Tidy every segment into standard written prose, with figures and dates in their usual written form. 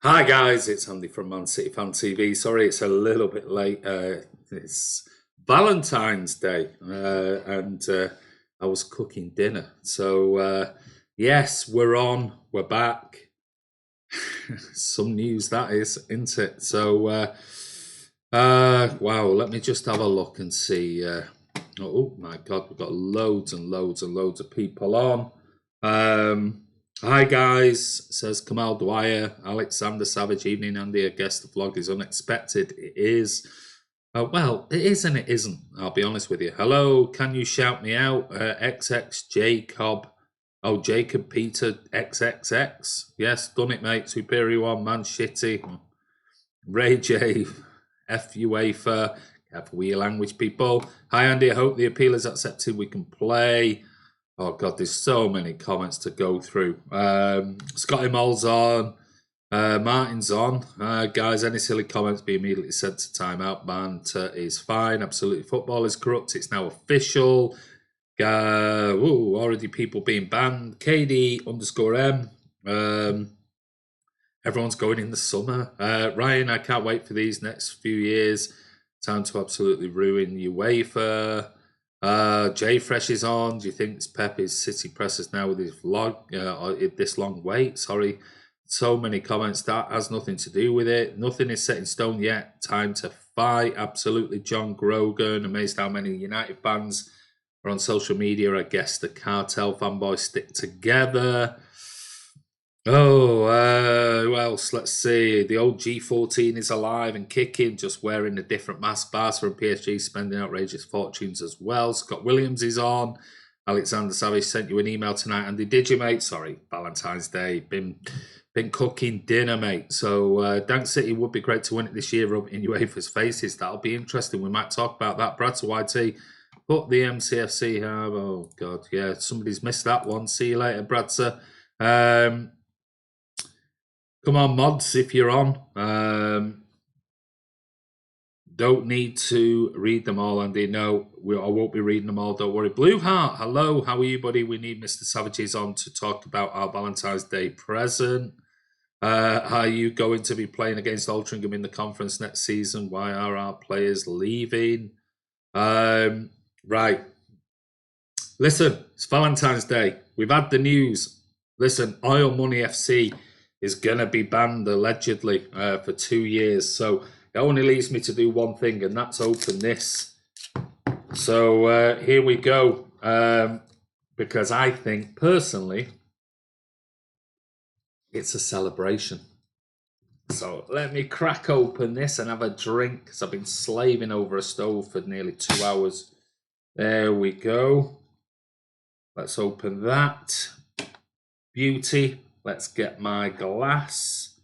Hi guys, it's Andy from Man City Fan TV. Sorry, it's a little bit late. It's Valentine's Day, and I was cooking dinner. So yes, we're on. We're back. Some news that is, isn't it? Wow. Let me just have a look and see. Oh my God, we've got loads and loads and loads of people on. Hi guys, says Kamal Dwyer, Alexander Savage, evening Andy, I guess the vlog is unexpected. It is. Well, it is and it isn't, I'll be honest with you. Hello, can you shout me out? XX Jacob. Oh, Jacob Peter XXX. Yes, done it, mate. Superior One, Man Shitty. Ray J. F Uefa. Careful with your language, people. Hi Andy, I hope the appeal is accepted. We can play. Oh God, there's so many comments to go through. Scotty Moll's on. Martin's on. Guys, any silly comments be immediately sent to timeout. Banter is fine. Absolutely, football is corrupt. It's now official. Already people being banned. KD_M. Everyone's going in the summer. Ryan, I can't wait for these next few years. Time to absolutely ruin UEFA. Jay Fresh is on. Do you think this Pep is City presses now with his vlog? Or this long wait? Sorry. So many comments. That has nothing to do with it. Nothing is set in stone yet. Time to fight. Absolutely. John Grogan. Amazed how many United fans are on social media. I guess the cartel fanboys stick together. Who else? Let's see. The old G14 is alive and kicking, just wearing a different mask. Bars from PSG spending outrageous fortunes as well. Scott Williams is on. Alexander Savage sent you an email tonight. Andy, did you, mate? Sorry, Valentine's Day. Been cooking dinner, mate. So Dank City would be great to win it this year up in UEFA's faces. That'll be interesting. We might talk about that. Brad to YT. But the MCFC have, oh God, yeah, somebody's missed that one. See you later, Bradser. Come on, mods, if you're on. Don't need to read them all, Andy. No, I won't be reading them all. Don't worry. Blue Heart, hello. How are you, buddy? We need Mr. Savages on to talk about our Valentine's Day present. Are you going to be playing against Altrincham in the conference next season? Why are our players leaving? Right. Listen, it's Valentine's Day. We've had the news. Listen, Oil Money FC is going to be banned allegedly for 2 years. So it only leaves me to do one thing, and that's open this. So here we go. Because I think, personally, it's a celebration. So let me crack open this and have a drink, because I've been slaving over a stove for nearly 2 hours. There we go. Let's open that. Beauty. Let's get my glass.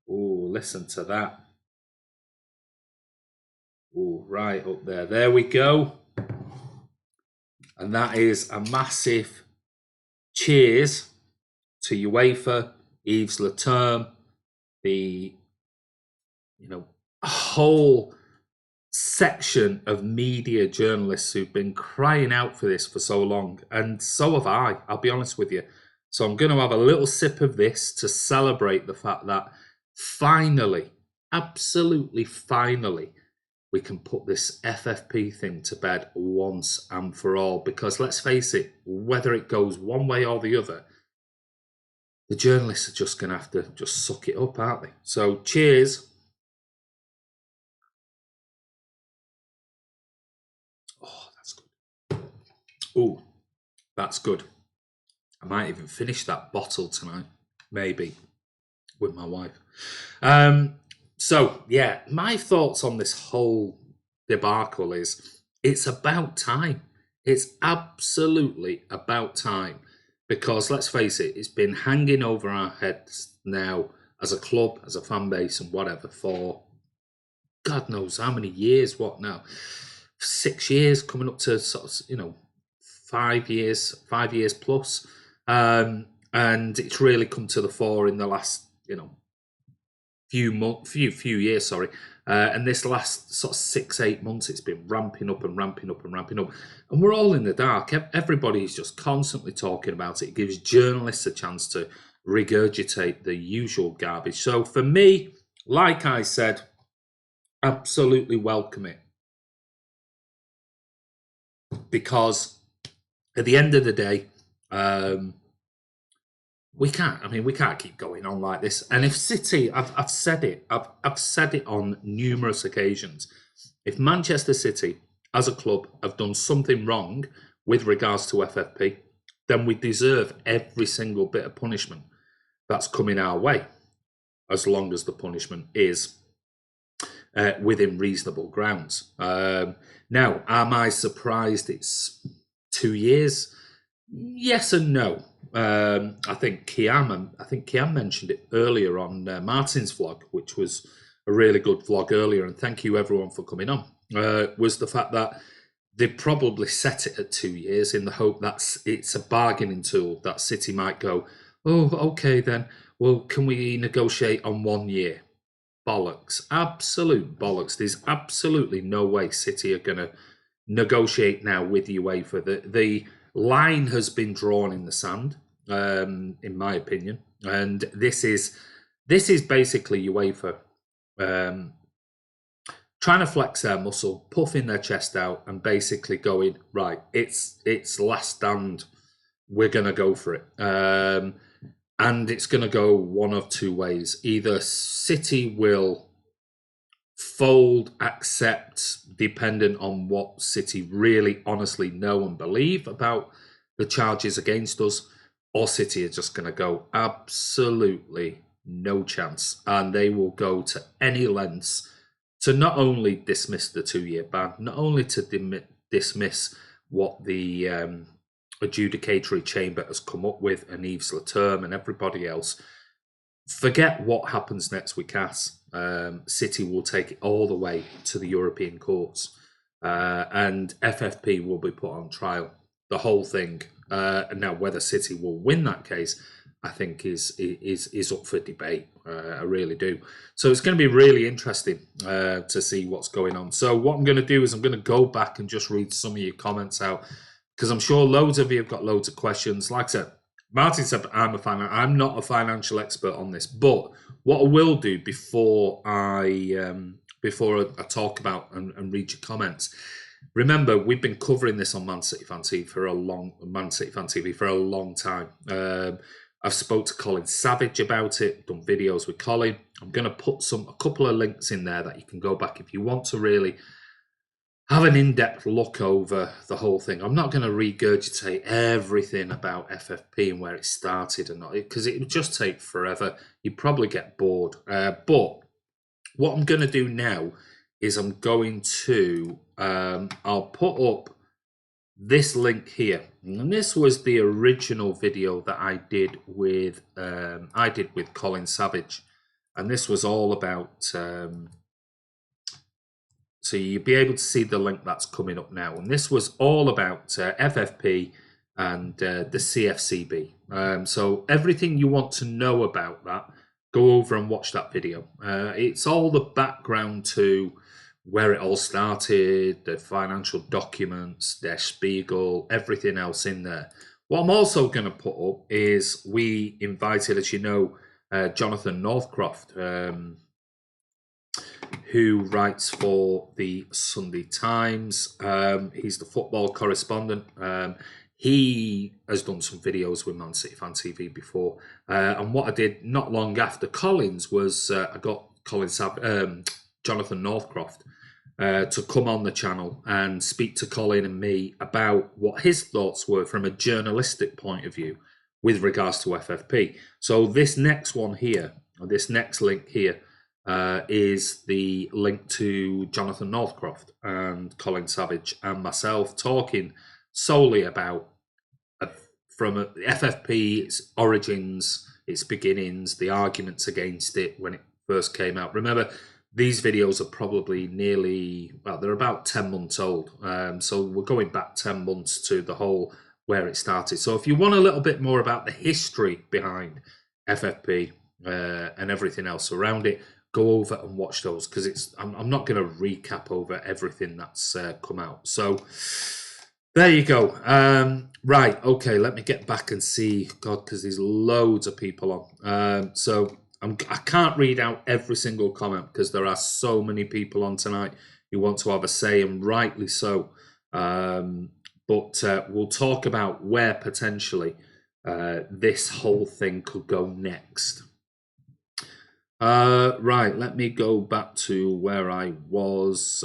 Oh, listen to that. Oh, right up there. There we go. And that is a massive cheers to UEFA, Yves Leterme, the whole section of media journalists who've been crying out for this for so long, and so have I. I'll be honest with you. So I'm going to have a little sip of this to celebrate the fact that finally, absolutely finally, we can put this FFP thing to bed once and for all. Because let's face it, whether it goes one way or the other, the journalists are just going to have to just suck it up, aren't they? So cheers. Oh, that's good. Oh, that's good. I might even finish that bottle tonight, maybe, with my wife. So, yeah, my thoughts on this whole debacle is it's about time. It's absolutely about time. Because let's face it, it's been hanging over our heads now as a club, as a fan base, and whatever for God knows how many years. What now? 6 years, coming up to sort of 5 years plus, and it's really come to the fore in the last few years, sorry. And this last sort of 6-8 months, it's been ramping up and ramping up and ramping up. And we're all in the dark. Everybody's just constantly talking about it. It gives journalists a chance to regurgitate the usual garbage. So for me, like I said, absolutely welcome it. Because at the end of the day, we can't keep going on like this. And if City, I've said it on numerous occasions. If Manchester City, as a club, have done something wrong with regards to FFP, then we deserve every single bit of punishment that's coming our way, as long as the punishment is within reasonable grounds. Now, am I surprised it's 2 years? Yes and no. I think Kiam mentioned it earlier on Martin's vlog, which was a really good vlog earlier, and thank you everyone for coming on. Was the fact that they probably set it at 2 years in the hope that it's a bargaining tool that City might go, oh, okay then, well, can we negotiate on 1 year? Bollocks, absolute bollocks. There's absolutely no way City are going to negotiate now with UEFA. The line has been drawn in the sand, in my opinion, and this is basically UEFA trying to flex their muscle, puffing their chest out, and basically going, right, it's last stand. We're going to go for it. And it's going to go one of two ways. Either City will fold, accept, dependent on what City really honestly know and believe about the charges against us, or City are just going to go absolutely no chance. And they will go to any lengths to not only dismiss the 2-year ban, not only to dismiss what the adjudicatory chamber has come up with, and Yves Leterme and everybody else. Forget what happens next with CAS. City will take it all the way to the European courts, and FFP will be put on trial. The whole thing. Now, whether City will win that case, I think is up for debate. I really do. So it's going to be really interesting to see what's going on. So what I'm going to do is I'm going to go back and just read some of your comments out, because I'm sure loads of you have got loads of questions. Like I said, Martin said, I'm not a financial expert on this, but what I will do before I talk about and read your comments, remember, we've been covering this on Man City Fan TV for a long time. I've spoke to Colin Savage about it, done videos with Colin. I'm going to put a couple of links in there that you can go back if you want to really have an in-depth look over the whole thing. I'm not going to regurgitate everything about FFP and where it started and not, because it would just take forever. You'd probably get bored. But what I'm going to do now is I'm going to, I'll put up this link here. And this was the original video that I did with Colin Savage. And this was all about... So you'll be able to see the link that's coming up now. And this was all about FFP and the CFCB. So everything you want to know about that, go over and watch that video. It's all the background to where it all started, the financial documents, Der Spiegel, everything else in there. What I'm also going to put up is we invited, as you know, Jonathan Northcroft, who writes for the Sunday Times. He's the football correspondent. He has done some videos with Man City Fan TV before. And what I did not long after Collins was I got Jonathan Northcroft to come on the channel and speak to Colin and me about what his thoughts were from a journalistic point of view with regards to FFP. So this next one here, or this next link here, is the link to Jonathan Northcroft and Colin Savage and myself talking solely about from FFP, its origins, its beginnings, the arguments against it when it first came out. Remember, these videos are probably they're about 10 months old. So we're going back 10 months to the whole where it started. So if you want a little bit more about the history behind FFP and everything else around it, go over and watch those, because I'm not going to recap over everything that's come out. So there you go. Right, okay, let me get back and see. God, because there's loads of people on. So I can't read out every single comment because there are so many people on tonight who want to have a say, and rightly so. But we'll talk about where potentially this whole thing could go next. Right, let me go back to where I was.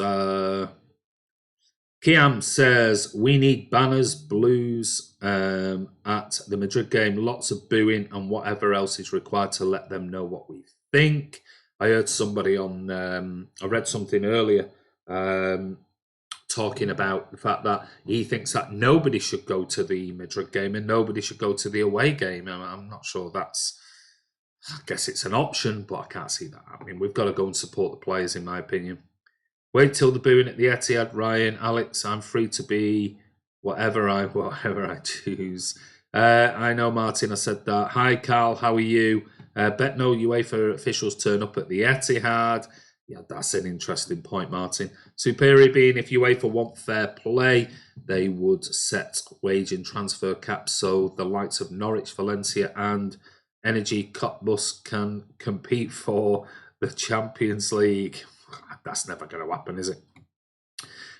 Kiam says, we need banners, blues at the Madrid game, lots of booing and whatever else is required to let them know what we think. I heard somebody on, I read something earlier talking about the fact that he thinks that nobody should go to the Madrid game and nobody should go to the away game. I'm not sure that's, I guess it's an option, but I can't see that happening. We've got to go and support the players, in my opinion. Wait till the booing at the Etihad, Ryan. Alex, I'm free to be whatever I choose. I know, Martin, I said that. Hi, Carl, how are you? Bet no UEFA officials turn up at the Etihad. Yeah, that's an interesting point, Martin. Superior being, if UEFA want fair play, they would set wage and transfer caps so the likes of Norwich, Valencia and Energy Cup Bus can compete for the Champions League. That's never going to happen, is it?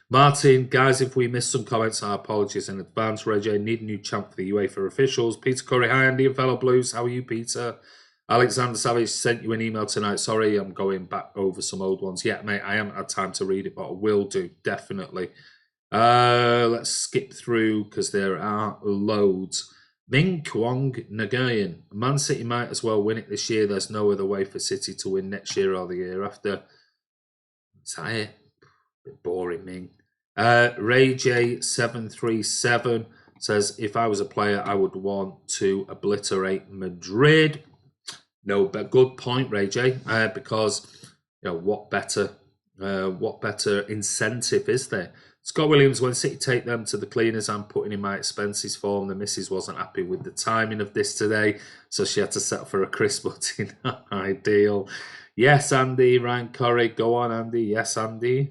Martin, guys, if we missed some comments, our apologies in advance. Reggie, need a new champ for the UEFA officials. Peter Curry, hi Andy and fellow Blues. How are you, Peter? Alexander Savage sent you an email tonight. Sorry, I'm going back over some old ones. Yeah, mate, I haven't had time to read it, but I will do, definitely. Let's skip through because there are loads. Ming Kwong Nagayan. Man City might as well win it this year. There's no other way for City to win next year or the year after. Is that it? Bit boring, Ming. Ray J737 says, if I was a player, I would want to obliterate Madrid. No, but good point, Ray J. Because what better incentive is there? Scott Williams, when City take them to the cleaners, I'm putting in my expenses form. The missus wasn't happy with the timing of this today, so she had to settle for a crisp button. Ideal. Yes, Andy. Ryan Corrie, go on, Andy. Yes, Andy.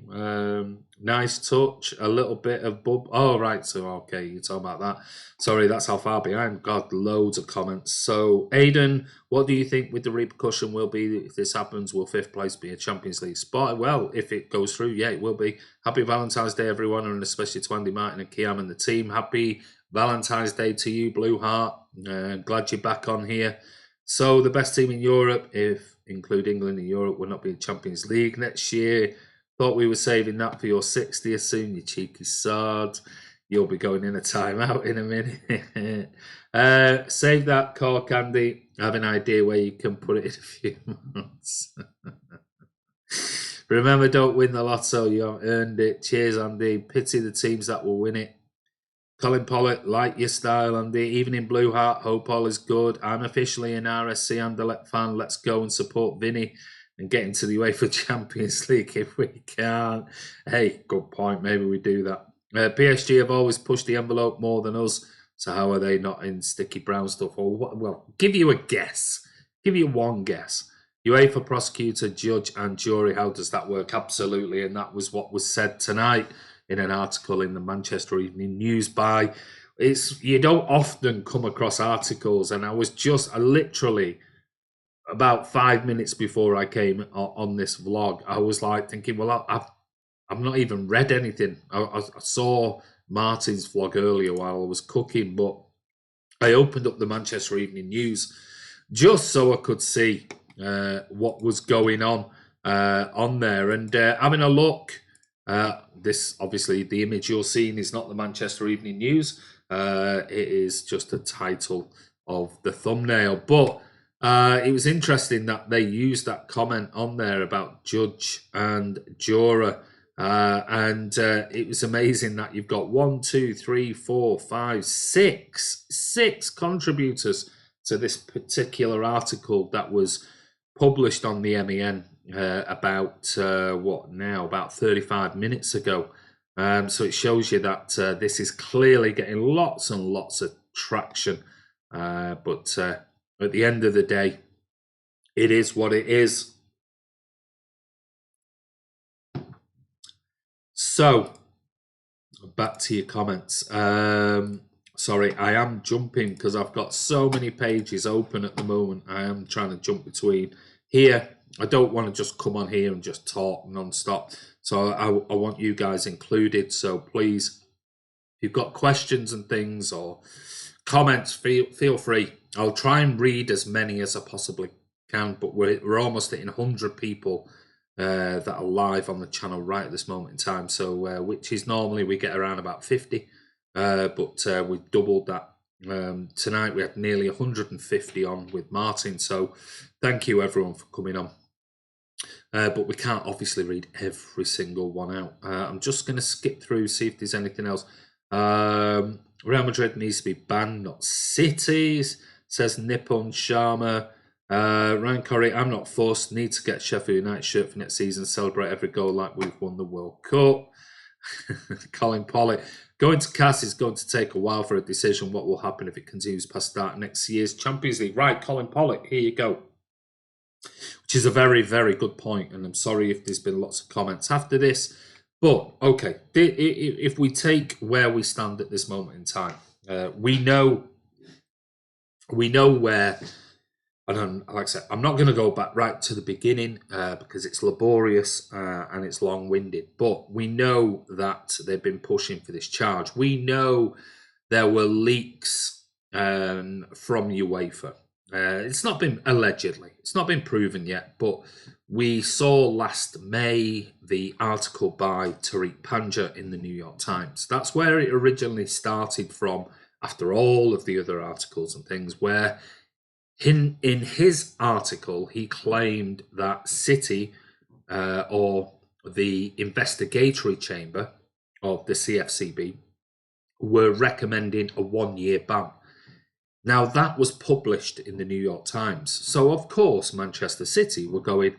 Nice touch. A little bit of bub. Oh, right. So, okay, you're talking about that. Sorry, that's how far behind. God, loads of comments. So, Aidan, what do you think with the repercussion will be if this happens? Will fifth place be a Champions League spot? Well, if it goes through, yeah, it will be. Happy Valentine's Day, everyone, and especially to Andy Martin and Kiam and the team. Happy Valentine's Day to you, Blue Heart. Glad you're back on here. So, the best team in Europe, if include England in Europe, will not be in Champions League next year. Thought we were saving that for your 60th soon, you cheeky sod. You'll be going in a timeout in a minute. Save that call, Candy. I have an idea where you can put it in a few months. Remember, don't win the lotto. You haven't earned it. Cheers, Andy. Pity the teams that will win it. Colin Pollock, like your style, Andy. Even in Blue Heart, hope all is good. I'm officially an RSC Anderlecht fan. Let's go and support Vinny and get into the UEFA Champions League if we can. Hey, good point. Maybe we do that. PSG have always pushed the envelope more than us. So how are they not in sticky brown stuff? Or what? Well, give you a guess. Give you one guess. UEFA prosecutor, judge and jury. How does that work? Absolutely. And that was what was said tonight in an article in the Manchester Evening News by. You don't often come across articles. And I literally, about 5 minutes before I came on this vlog, I was like thinking, well, I've not even read anything. I saw Martin's vlog earlier while I was cooking, but I opened up the Manchester Evening News just so I could see what was going on there. And having a look, this, obviously, the image you're seeing is not the Manchester Evening News. It is just a title of the thumbnail. But it was interesting that they used that comment on there about judge and juror. And it was amazing that you've got 6 contributors to this particular article that was published on the MEN about 35 minutes ago. So it shows you that this is clearly getting lots and lots of traction. But at the end of the day, it is what it is. So, back to your comments. Sorry, I am jumping because I've got so many pages open at the moment. I am trying to jump between here. I don't want to just come on here and just talk non-stop. So I want you guys included. So please, if you've got questions and things or comments, feel free. I'll try and read as many as I possibly can, but we're almost hitting 100 people that are live on the channel right at this moment in time. So which is normally we get around about 50, but we've doubled that. Tonight we had nearly 150 on with Martin. So thank you everyone for coming on. But we can't obviously read every single one out. I'm just going to skip through, see if there's anything else. Real Madrid needs to be banned, not cities, says Nippon Sharma. Ryan Corey, I'm not forced. Need to get Sheffield United shirt for next season. Celebrate every goal like we've won the World Cup. Colin Pollitt, going to CAS is going to take a while for a decision. What will happen if it continues past start next year's Champions League? Right, Colin Pollitt, here you go. Which is a very, very good point, and I'm sorry if there's been lots of comments after this. But, okay, if we take where we stand at this moment in time, we know where, and like I said, I'm not going to go back right to the beginning because it's laborious and it's long-winded, but we know that they've been pushing for this charge. We know there were leaks from UEFA. It's not been allegedly, it's not been proven yet, but we saw last May the article by Tariq Panja in the New York Times. That's where it originally started from, after all of the other articles and things, where in his article he claimed that City or the investigatory chamber of the CFCB were recommending a 1-year ban. Now, that was published in the New York Times. So, of course, Manchester City were going,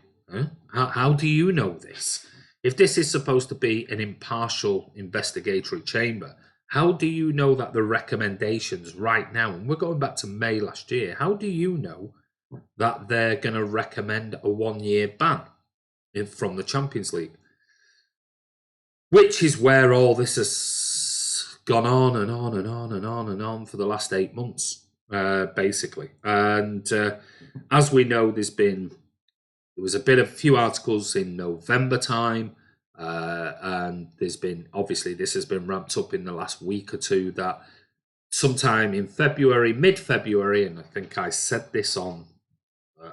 how do you know this? If this is supposed to be an impartial investigatory chamber, how do you know that the recommendations right now, and we're going back to May last year, how do you know that they're going to recommend a 1-year ban from the Champions League? Which is where all this has gone on and on and on and on and on for the last 8 months. Basically, and as we know, there was a few articles in November time, and there's been, obviously this has been ramped up in the last week or two, that sometime in February, mid-February, and I think I said this on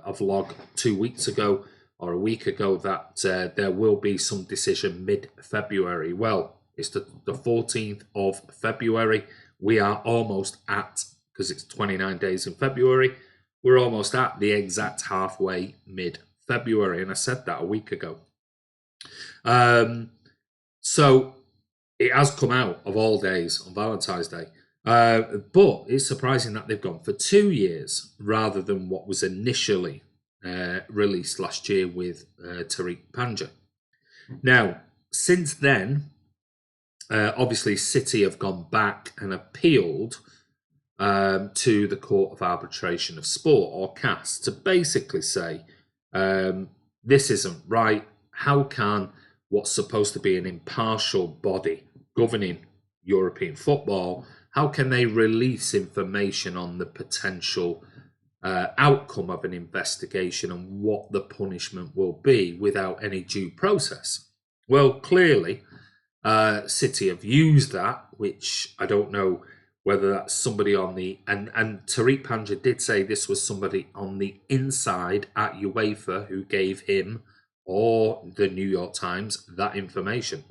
a vlog 2 weeks ago or a week ago, that there will be some decision mid-February. Well, it's the 14th of February. We are almost at, because it's 29 days in February, we're almost at the exact halfway mid-February, and I said that a week ago. So it has come out of all days on Valentine's Day, but it's surprising that they've gone for 2 years rather than what was initially released last year with Tariq Panja. Now, since then, obviously City have gone back and appealed to the Court of Arbitration of Sport, or CAS, to basically say this isn't right. How can what's supposed to be an impartial body governing European football, how can they release information on the potential outcome of an investigation and what the punishment will be without any due process? Well, clearly, City have used that, which I don't know whether that's somebody on the, and Tariq Panja did say this was somebody on the inside at UEFA who gave him or the New York Times that information.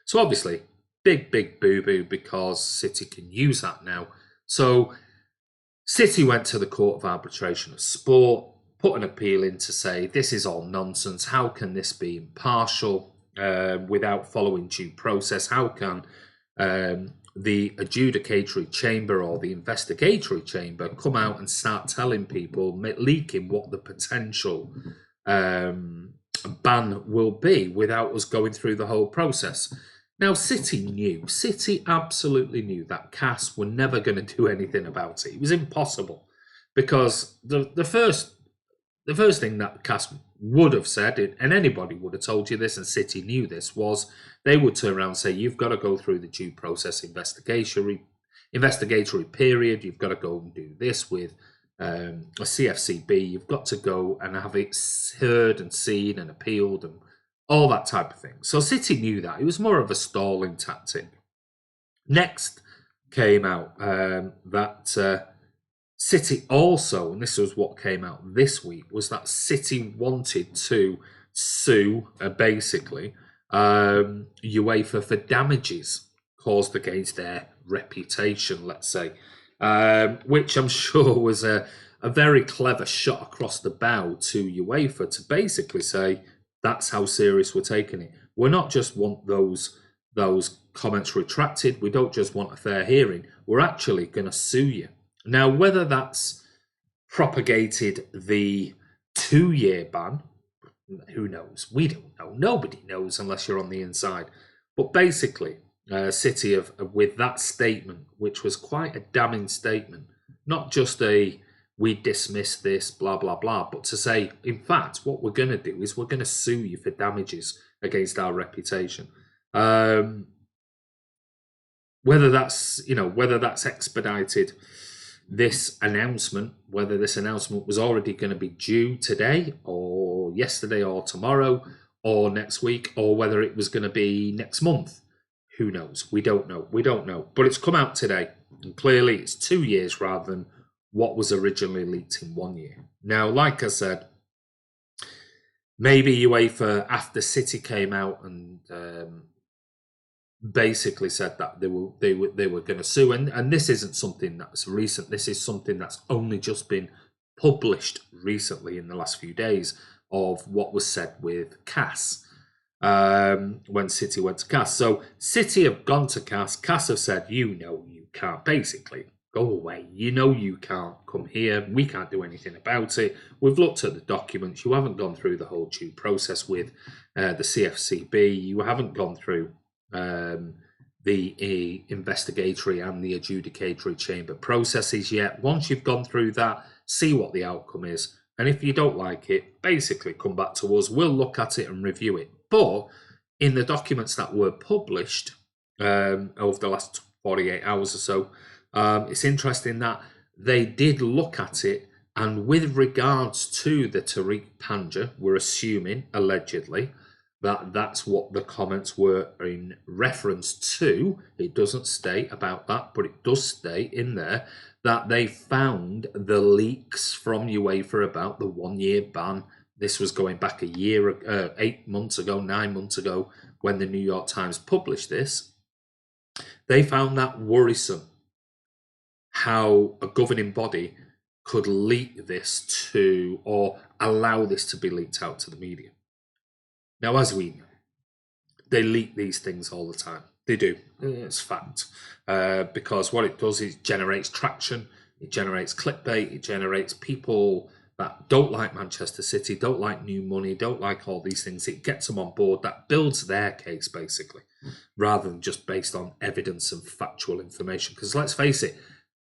So obviously, big boo-boo, because City can use that now. So City went to the Court of Arbitration of Sport, put an appeal in to say this is all nonsense. How can this be impartial without following due process? How can the adjudicatory chamber or the investigatory chamber come out and start telling people, leaking what the potential ban will be without us going through the whole process? Now, City absolutely knew that CAS were never going to do anything about it. It was impossible, because the first thing that CAS would have said it, and anybody would have told you this, and City knew this, was they would turn around and say, you've got to go through the due process investigatory period, you've got to go and do this with a CFCB, you've got to go and have it heard and seen and appealed and all that type of thing. So City knew that. It was more of a stalling tactic. Next came out that City also, and this was what came out this week, was that City wanted to sue, basically, UEFA for damages caused against their reputation, let's say, which I'm sure was a very clever shot across the bow to UEFA to basically say that's how serious we're taking it. We're not just want those comments retracted. We don't just want a fair hearing. We're actually going to sue you. Now, whether that's propagated the 2-year ban, who knows? We don't know. Nobody knows unless you're on the inside. But basically, City with that statement, which was quite a damning statement, not just a we dismiss this, blah, blah, blah, but to say, in fact, what we're going to do is we're going to sue you for damages against our reputation. Whether that's expedited this announcement, whether this announcement was already going to be due today or yesterday or tomorrow or next week, or whether it was going to be next month, who knows? We don't know. But it's come out today, and clearly it's 2 years rather than what was originally leaked in 1 year. Now, like I said, maybe UEFA, after City came out and basically said that they were going to sue, and this isn't something that's recent. This is something that's only just been published recently in the last few days of what was said with CAS when City went to CAS. So City have gone to CAS. CAS have said, you can't, basically go away. You can't come here. We can't do anything about it. We've looked at the documents. You haven't gone through the whole due process with the CFCB. You haven't gone through the investigatory and the adjudicatory chamber processes yet. Once you've gone through that, see what the outcome is. And if you don't like it, basically come back to us. We'll look at it and review it. But in the documents that were published over the last 48 hours or so, it's interesting that they did look at it, and with regards to the Tariq Panja, we're assuming, allegedly, that's what the comments were in reference to. It doesn't state about that, but it does state in there that they found the leaks from UEFA about the 1-year ban. This was going back 8 months ago, 9 months ago, when the New York Times published this. They found that worrisome, how a governing body could leak this to, or allow this to be leaked out to the media. Now, as we know, they leak these things all the time. They do. It's fact. Because what it does is generates traction, it generates clickbait, it generates people that don't like Manchester City, don't like new money, don't like all these things. It gets them on board. That builds their case, basically, rather than just based on evidence and factual information. Because let's face it,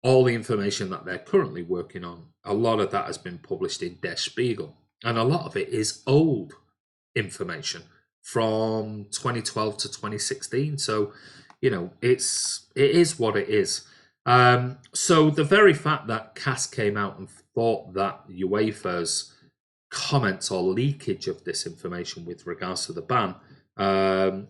all the information that they're currently working on, a lot of that has been published in Der Spiegel. And a lot of it is old information from 2012 to 2016. So, it is what it is. So the very fact that CAS came out and thought that UEFA's comments or leakage of this information with regards to the ban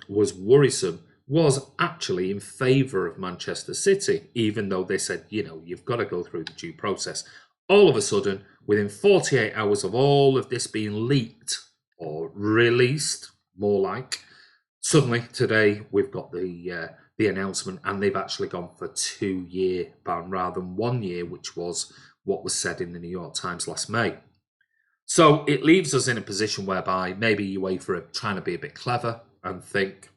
was worrisome, was actually in favour of Manchester City, even though they said, you've got to go through the due process. All of a sudden, within 48 hours of all of this being leaked or released, more like, suddenly today we've got the announcement, and they've actually gone for 2-year ban rather than 1 year, which was what was said in the New York Times last May. So it leaves us in a position whereby maybe UEFA are trying to be a bit clever and think,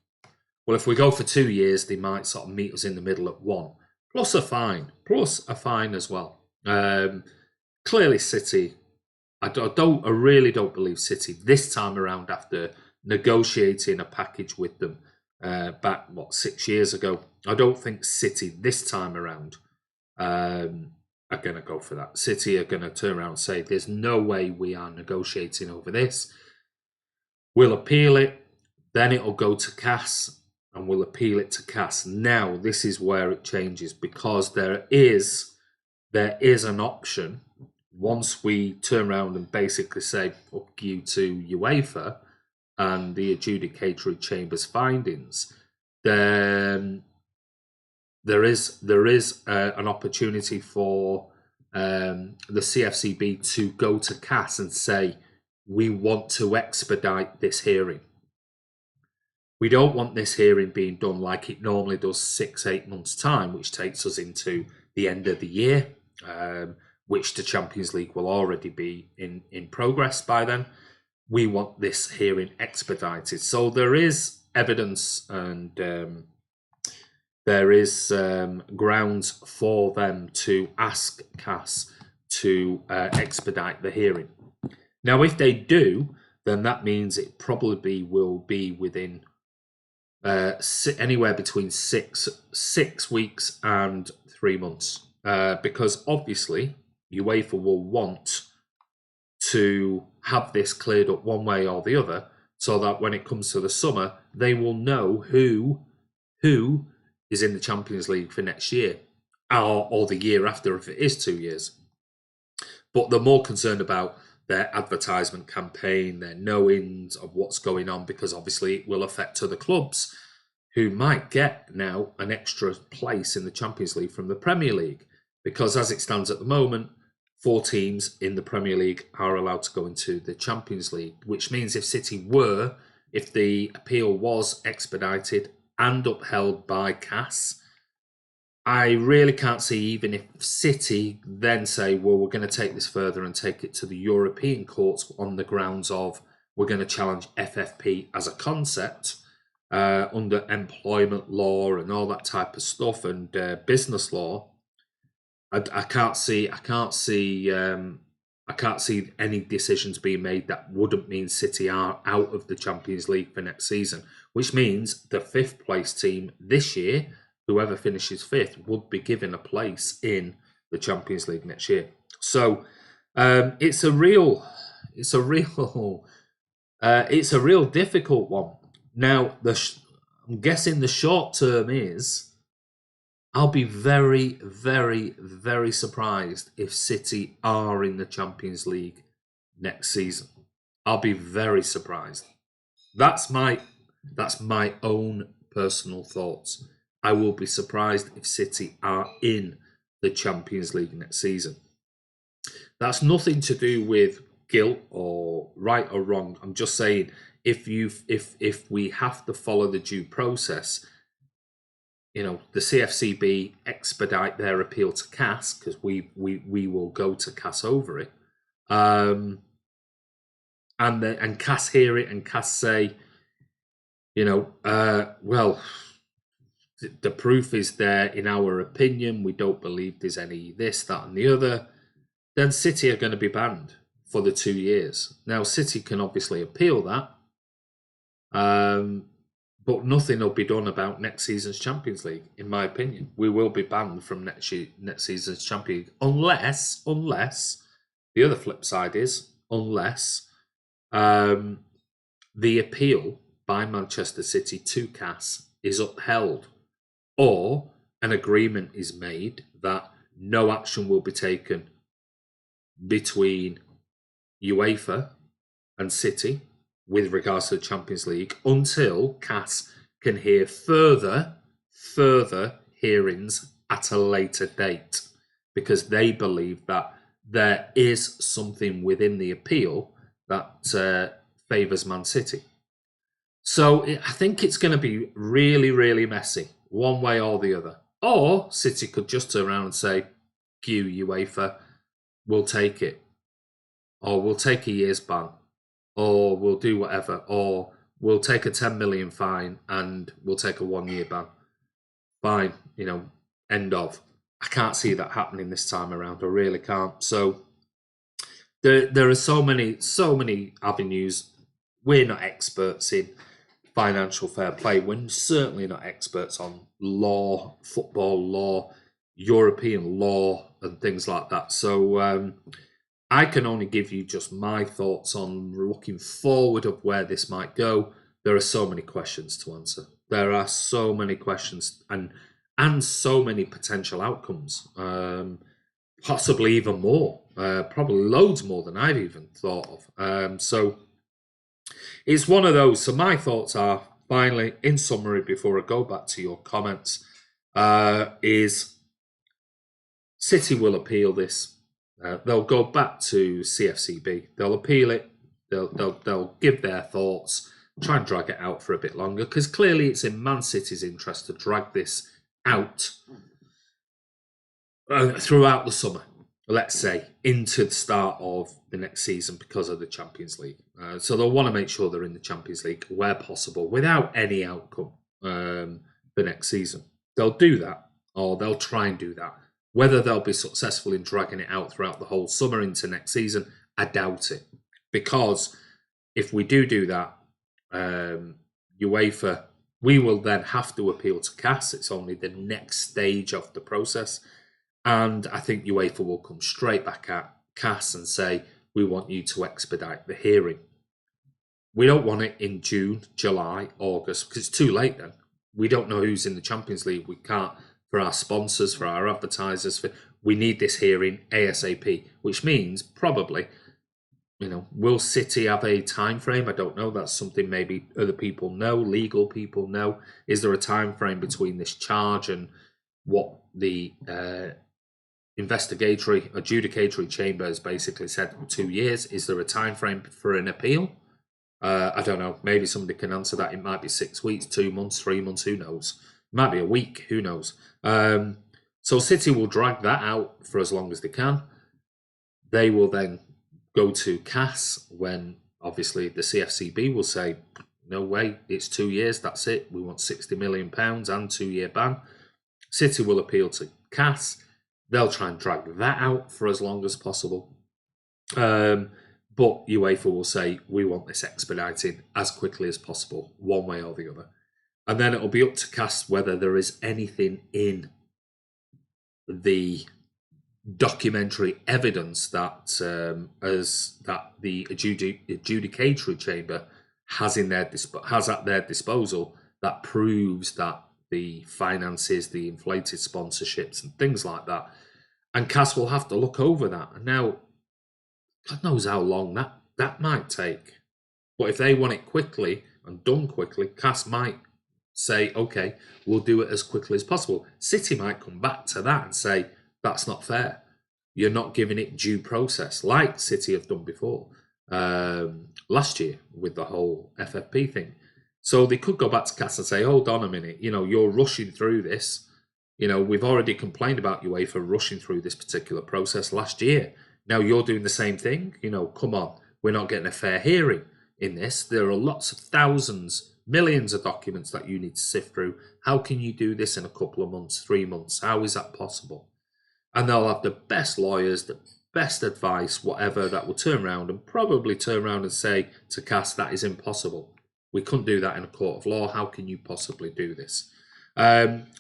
well, if we go for 2 years, they might sort of meet us in the middle at 1, plus a fine as well. Clearly, City, I really don't believe City this time around, after negotiating a package with them back 6 years ago. I don't think City this time around are going to go for that. City are going to turn around and say, there's no way we are negotiating over this. We'll appeal it, then it'll go to CAS, and we'll appeal it to CAS. Now, this is where it changes, because there is an option once we turn around and basically say, fuck you to UEFA and the adjudicatory chamber's findings, then there is an opportunity for the CFCB to go to CAS and say, we want to expedite this hearing. We don't want this hearing being done like it normally does 6-8 months' time, which takes us into the end of the year, which the Champions League will already be in progress by then. We want this hearing expedited. So there is evidence and there is grounds for them to ask CAS to expedite the hearing. Now, if they do, then that means it probably will be within anywhere between six weeks and 3 months, because obviously UEFA will want to have this cleared up one way or the other, so that when it comes to the summer, they will know who is in the Champions League for next year, or the year after if it is 2 years. But they're more concerned about their advertisement campaign, their knowings of what's going on, because obviously it will affect other clubs who might get now an extra place in the Champions League from the Premier League. Because as it stands at the moment, 4 teams in the Premier League are allowed to go into the Champions League, which means if if the appeal was expedited and upheld by CAS, I really can't see, even if City then say, well, we're going to take this further and take it to the European courts on the grounds of we're going to challenge FFP as a concept under employment law and all that type of stuff and business law. I can't see any decisions being made that wouldn't mean City are out of the Champions League for next season, which means the 5th place team this year, whoever finishes 5th, would be given a place in the Champions League next year. So it's a real difficult one. Now, I'm guessing the short term is, I'll be very, very, very surprised if City are in the Champions League next season. I'll be very surprised. That's my own personal thoughts. I will be surprised if City are in the Champions League next season. That's nothing to do with guilt or right or wrong. I'm just saying, if we have to follow the due process, the CFCB expedite their appeal to CAS, because we will go to CAS over it, and CAS hear it, and CAS say, well, the proof is there in our opinion, we don't believe there's any this, that and the other, then City are going to be banned for the 2 years. Now, City can obviously appeal that, but nothing will be done about next season's Champions League, in my opinion. We will be banned from next season's Champions League, unless the other flip side is, unless the appeal by Manchester City to CAS is upheld, or an agreement is made that no action will be taken between UEFA and City with regards to the Champions League until CAS can hear further hearings at a later date, because they believe that there is something within the appeal that favours Man City. So I think it's going to be really, really messy, one way or the other. Or City could just turn around and say, "Q UEFA, we'll take it," or "We'll take a year's ban," or "We'll do whatever," or "We'll take a 10 million fine and we'll take a 1 year ban." Fine, end of. I can't see that happening this time around. I really can't. So there are so many avenues. We're not experts in financial fair play. We're certainly not experts on law, football law, European law and things like that. So I can only give you just my thoughts on looking forward of where this might go. There are so many questions to answer. There are so many questions and so many potential outcomes. Possibly even more. Probably loads more than I've even thought of. So it's one of those. So my thoughts are, finally, in summary, before I go back to your comments, is City will appeal this. They'll go back to CFCB. They'll appeal it. They'll give their thoughts, try and drag it out for a bit longer, because clearly it's in Man City's interest to drag this out throughout the summer, let's say, into the start of the next season because of the Champions League. So they'll want to make sure they're in the Champions League where possible without any outcome the next season. They'll do that, or they'll try and do that. Whether they'll be successful in dragging it out throughout the whole summer into next season, I doubt it. Because if we do that, UEFA, we will then have to appeal to CAS. It's only the next stage of the process. And I think UEFA will come straight back at CAS and say, we want you to expedite the hearing. We don't want it in June, July, August, because it's too late then. We don't know who's in the Champions League. We can't, for our sponsors, for our advertisers, we need this hearing ASAP, which means probably, will City have a time frame? I don't know. That's something maybe other people know, legal people know. Is there a time frame between this charge and what the adjudicatory chamber has basically said 2 years? Is there a time frame for an appeal? I don't know. Maybe somebody can answer that. It might be 6 weeks, 2 months, 3 months. Who knows? It might be a week. Who knows? So City will drag that out for as long as they can. They will then go to CAS when obviously the CFCB will say, no way, it's 2 years. That's it. We want £60 million and 2-year ban. City will appeal to CAS. They'll try and drag that out for as long as possible. But UEFA will say, we want this expedited as quickly as possible, one way or the other. And then it'll be up to CAS whether there is anything in the documentary evidence that the adjudicatory chamber has at their disposal that proves that the finances, the inflated sponsorships and things like that. And CAS will have to look over that. And now, God knows how long that might take. But if they want it quickly and done quickly, CAS might say, okay, we'll do it as quickly as possible. City might come back to that and say, that's not fair. You're not giving it due process, like City have done before last year with the whole FFP thing. So they could go back to CAS and say, hold on a minute, you're rushing through this. We've already complained about UEFA rushing through this particular process last year. Now you're doing the same thing. Come on, we're not getting a fair hearing in this. There are lots of thousands, millions of documents that you need to sift through. How can you do this in a couple of months, 3 months? How is that possible? And they'll have the best lawyers, the best advice, whatever, that will turn around and say to CAS, that is impossible. We couldn't do that in a court of law. How can you possibly do this?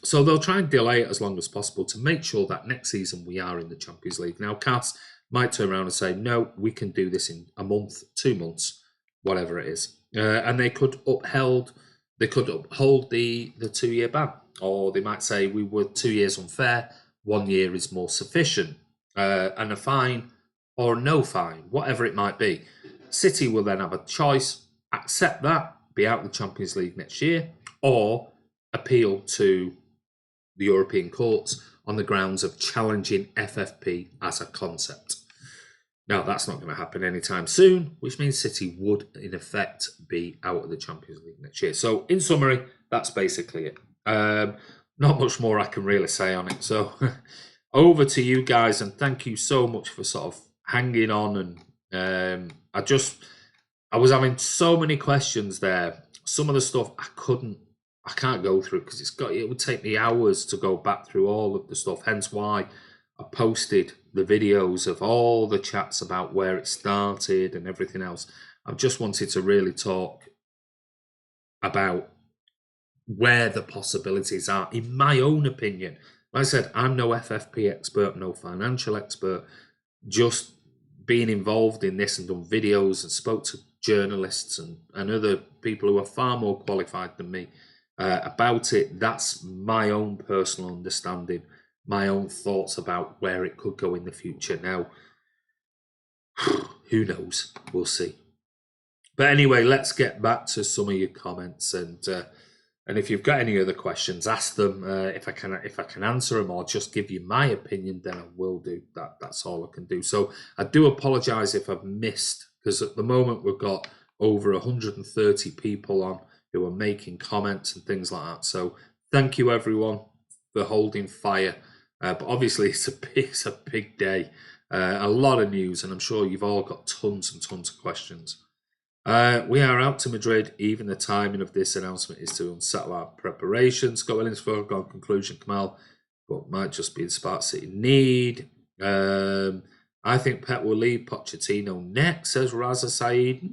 So they'll try and delay it as long as possible to make sure that next season we are in the Champions League. Now, CAS might turn around and say, no, we can do this in a month, 2 months, whatever it is. And they could uphold the 2-year ban. Or they might say we were 2 years unfair, 1 year is more sufficient. And a fine or no fine, whatever it might be. City will then have a choice, accept that, be out of the Champions League next year, or appeal to the European courts on the grounds of challenging FFP as a concept. Now, that's not going to happen anytime soon, which means City would, in effect, be out of the Champions League next year. So, in summary, that's basically it. Not much more I can really say on it. So, over to you guys, and thank you so much for sort of hanging on. And I was having so many questions there. Some of the stuff I can't go through because it would take me hours to go back through all of the stuff. Hence why I posted the videos of all the chats about where it started and everything else. I've just wanted to really talk about where the possibilities are, in my own opinion. Like I said, I'm no FFP expert, no financial expert, just being involved in this and done videos and spoke to journalists and other people who are far more qualified than me about it. That's my own personal understanding, my own thoughts about where it could go in the future. Now, who knows? We'll see. But anyway, let's get back to some of your comments, and if you've got any other questions, ask them. If I can answer them or just give you my opinion, then I will do that. That's all I can do. So I do apologise if I've missed, because at the moment we've got over 130 people on who are making comments and things like that. So thank you everyone for holding fire. But obviously it's a big day, a lot of news, and I'm sure you've all got tons and tons of questions. We are out to Madrid. Even the timing of this announcement is to unsettle our preparations. Got Williams for a conclusion, Kamal, but might just be the Spark City need. I think Pep will leave Pochettino next, says Raza Saeed.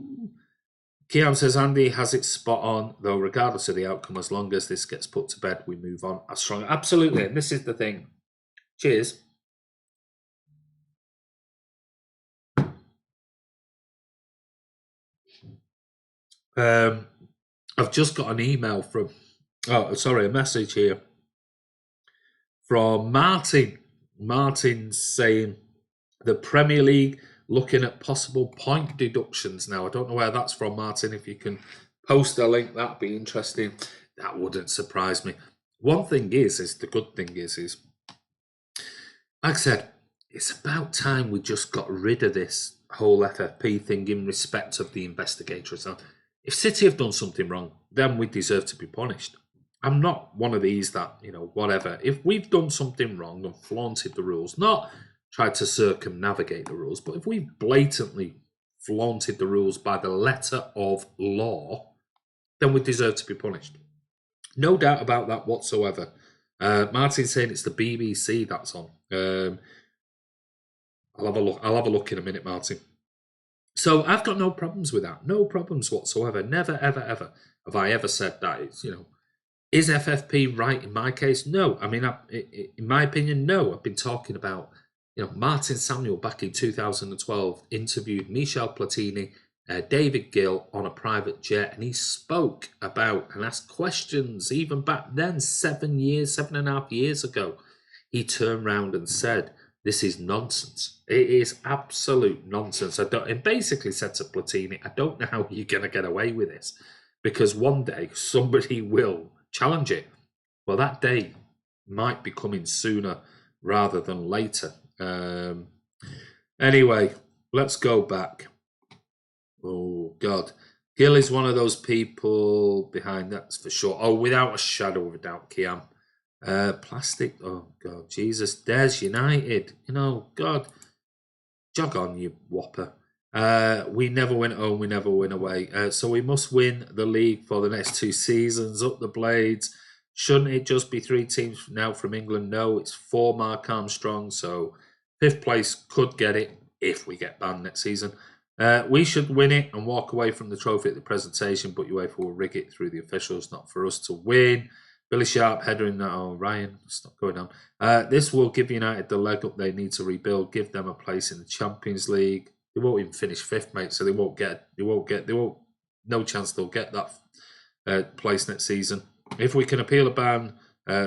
Kiam says Andy has it spot on, though regardless of the outcome, as long as this gets put to bed, we move on as strong. Absolutely, and this is the thing. Cheers. I've just got an email from, a message here from Martin. Martin's saying the Premier League looking at possible point deductions now. I don't know where that's from, Martin. If you can post a link, that'd be interesting. That wouldn't surprise me. One thing is the good thing is like I said, it's about time we just got rid of this whole FFP thing in respect of the investigators. If City have done something wrong, then we deserve to be punished. I'm not one of these that, whatever. If we've done something wrong and flaunted the rules, not tried to circumnavigate the rules, but if we've blatantly flaunted the rules by the letter of law, then we deserve to be punished. No doubt about that whatsoever. Martin's saying it's the BBC that's on. I'll have a look. I'll have a look in a minute, Martin. So I've got no problems with that. No problems whatsoever. Never, ever, ever have I ever said that. It's, is FFP right in my case? No. I mean, in my opinion, no. I've been talking about, Martin Samuel back in 2012 interviewed Michel Platini, David Gill on a private jet, and he spoke about and asked questions even back then, 7.5 years ago. He turned around and said, this is nonsense. It is absolute nonsense. It basically said to Platini, I don't know how you're going to get away with this, because one day somebody will challenge it. Well, that day might be coming sooner rather than later. Anyway, let's go back. Oh, God. Gill is one of those people behind, that's for sure. Oh, without a shadow of a doubt, Kiam. Plastic, oh God, Jesus, Des United, God, jog on, you whopper. We never win at home, we never win away. So we must win the league for the next 2 seasons. Up the Blades. Shouldn't it just be 3 teams now from England? No, it's 4 Mark Armstrong, so 5th place could get it if we get banned next season. We should win it and walk away from the trophy at the presentation, but UEFA will rig it through the officials, not for us to win. Billy Sharp, header in that. Oh, Ryan, stop going on. This will give United the leg up they need to rebuild, give them a place in the Champions League. They won't even finish 5th, mate, so no chance they'll get that place next season. If we can appeal a ban,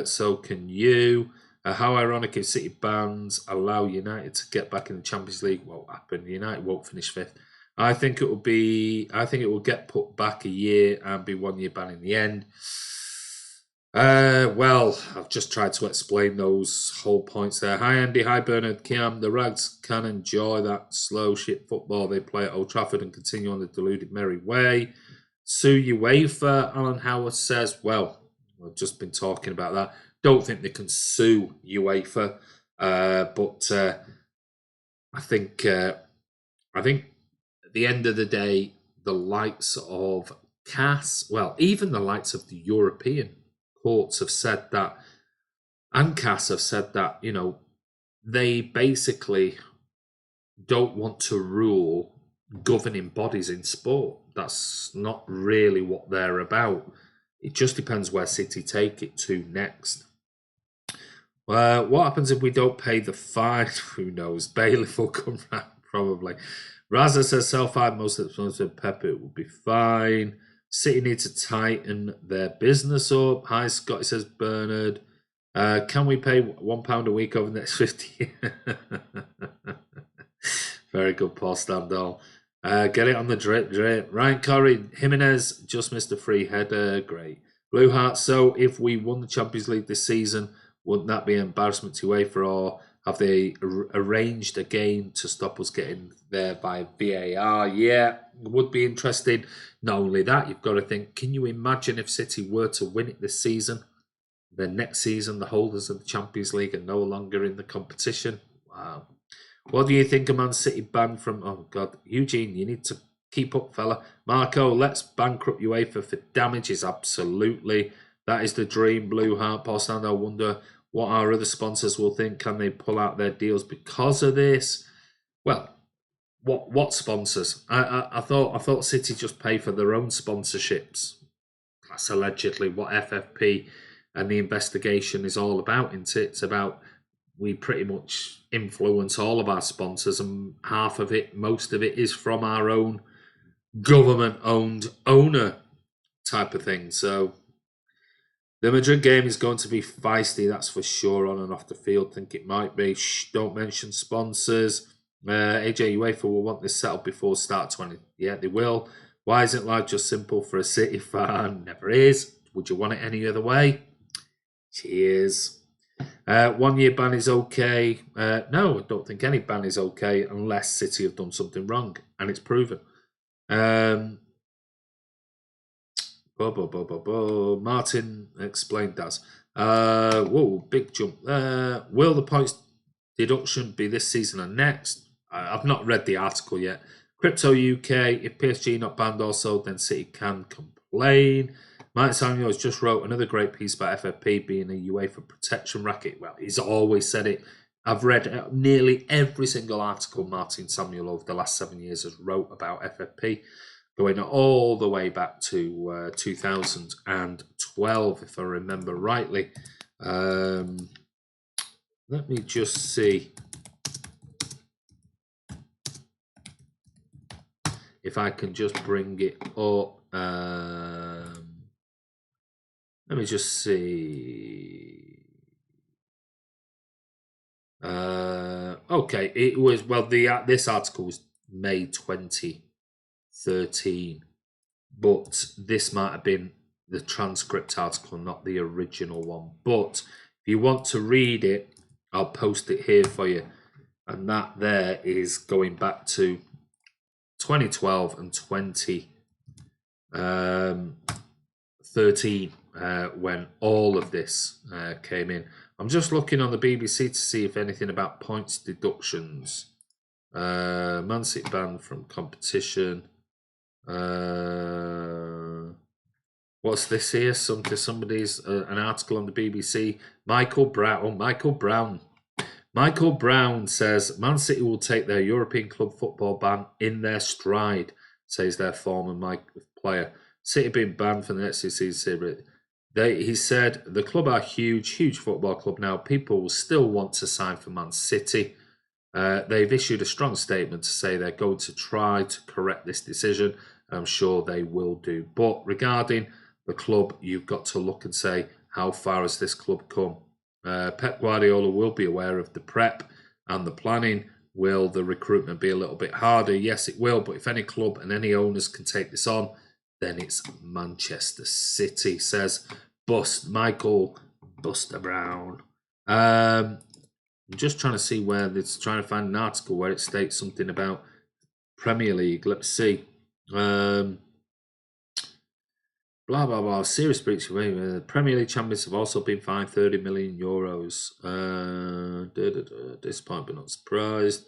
so can you. How ironic if City bans allow United to get back in the Champions League. Won't happen. United won't finish 5th. I think it will get put back a year and be 1 year ban in the end. Well, I've just tried to explain those whole points there. Hi, Andy. Hi, Bernard. Kiam. The Rags can enjoy that slow shit football they play at Old Trafford and continue on the deluded merry way. Sue UEFA, Alan Howard says. Well, I've just been talking about that. Don't think they can sue UEFA, but I think at the end of the day, the likes of CAS, well, even the likes of the European courts have said that, and CAS have said that, they basically don't want to rule governing bodies in sport. That's not really what they're about. It just depends where City take it to next. What happens if we don't pay the fine? Who knows? Bailiff will come round, probably. Raza says self-fired most of the Pep, it will be fine. City need to tighten their business up. Hi, Scott, says Bernard. Can we pay £1 a week over the next 50 years? Very good, Paul Standall. Get it on the drip. Ryan Corey, Jimenez just missed a free header. Great. Blue Heart, so if we won the Champions League this season, wouldn't that be an embarrassment to UEFA, or have they arranged a game to stop us getting there by VAR? Yeah, would be interesting. Not only that, you've got to think, can you imagine if City were to win it this season? Then next season, the holders of the Champions League are no longer in the competition. Wow. What do you think of Man City ban from... Oh, God. Eugene, you need to keep up, fella. Marco, let's bankrupt UEFA for damages. Absolutely. That is the dream, Blue Heart. Paul Stand, I wonder what our other sponsors will think. Can they pull out their deals because of this? Well, what sponsors? I thought City just pay for their own sponsorships. That's allegedly what FFP and the investigation is all about, isn't it? It's about we pretty much influence all of our sponsors, and half of it, most of it, is from our own government-owned owner type of thing. So the Madrid game is going to be feisty, that's for sure, on and off the field. Think it might be. Shh, don't mention sponsors. AJ, UEFA will want this settled before start 20. Yeah, they will. Why isn't life just simple for a City fan? Never is. Would you want it any other way? Cheers. 1 year ban is okay. No, I don't think any ban is okay unless City have done something wrong, and it's proven. Martin explained that. Whoa, big jump. Will the points deduction be this season and next? I've not read the article yet. Crypto UK, if PSG not banned also, then City can complain. Mike Samuels just wrote another great piece about FFP being a UEFA protection racket. Well, he's always said it. I've read nearly every single article Martin Samuel over the last 7 years has wrote about FFP, going all the way back to 2012, if I remember rightly. Let me just see if I can just bring it up. Let me just see. Okay, it was, well, this article was May 2013, but this might have been the transcript article, not the original one. But if you want to read it, I'll post it here for you. And that there is going back to 2012 and 2013, when all of this came in. I'm just looking on the BBC to see if anything about points deductions. Man City banned from competition. What's this here? Somebody's an article on the BBC. Michael Brown says Man City will take their European club football ban in their stride, says their former player. City being banned for the next 2 seasons. He said the club are huge football club now. People will still want to sign for Man City. They've issued a strong statement to say they're going to try to correct this decision. I'm sure they will do. But regarding the club, you've got to look and say, how far has this club come? Pep Guardiola will be aware of the prep and the planning. Will the recruitment be a little bit harder? Yes, it will. But if any club and any owners can take this on, then it's Manchester City, says Michael Buster Brown. I'm just trying to see where it's trying to find an article where it states something about Premier League. Let's see. Blah, blah, blah. Serious breach. The Premier League champions have also been fined €30 million. Disappointed but not surprised.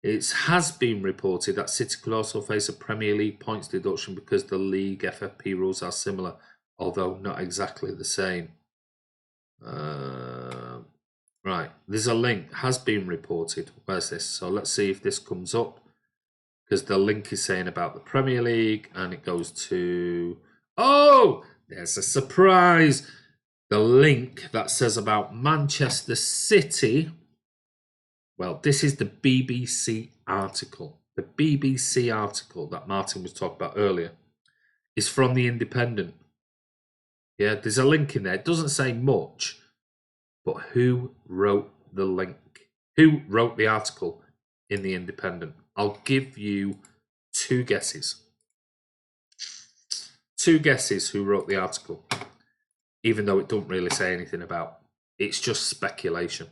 It has been reported that City could also face a Premier League points deduction because the league FFP rules are similar, although not exactly the same. Right, there's a link. Has been reported. Where's this? So let's see if this comes up, because the link is saying about the Premier League, and it goes to... Oh, there's a surprise. the link that says about Manchester City. Well, this is the BBC article. The BBC article that Martin was talking about earlier is from The Independent. Yeah, there's a link in there. It doesn't say much, but who wrote the link? Who wrote the article in The Independent? I'll give you two guesses. Two guesses who wrote the article, even though it don't really say anything about. It's just speculation.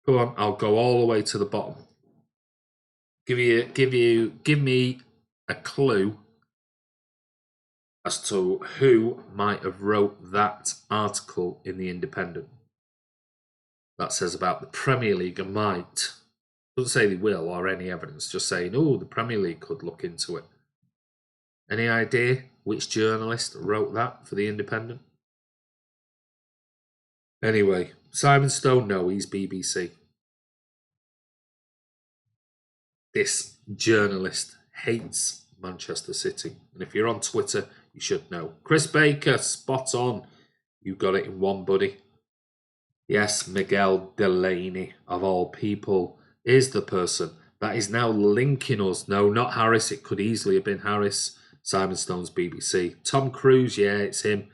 Go on, I'll go all the way to the bottom. Give me a clue as to who might have wrote that article in The Independent that says about the Premier League and might. Doesn't say they will or any evidence, just saying, oh, the Premier League could look into it. Any idea which journalist wrote that for The Independent? Anyway, Simon Stone, no, he's BBC. This journalist hates Manchester City. And if you're on Twitter, you should know. Chris Baker, spot on. You got it in one, buddy. Yes, Miguel Delaney, of all people, is the person that is now linking us. No, not Harris. It could easily have been Harris. Simon Stone's BBC. Tom Cruise, yeah, it's him.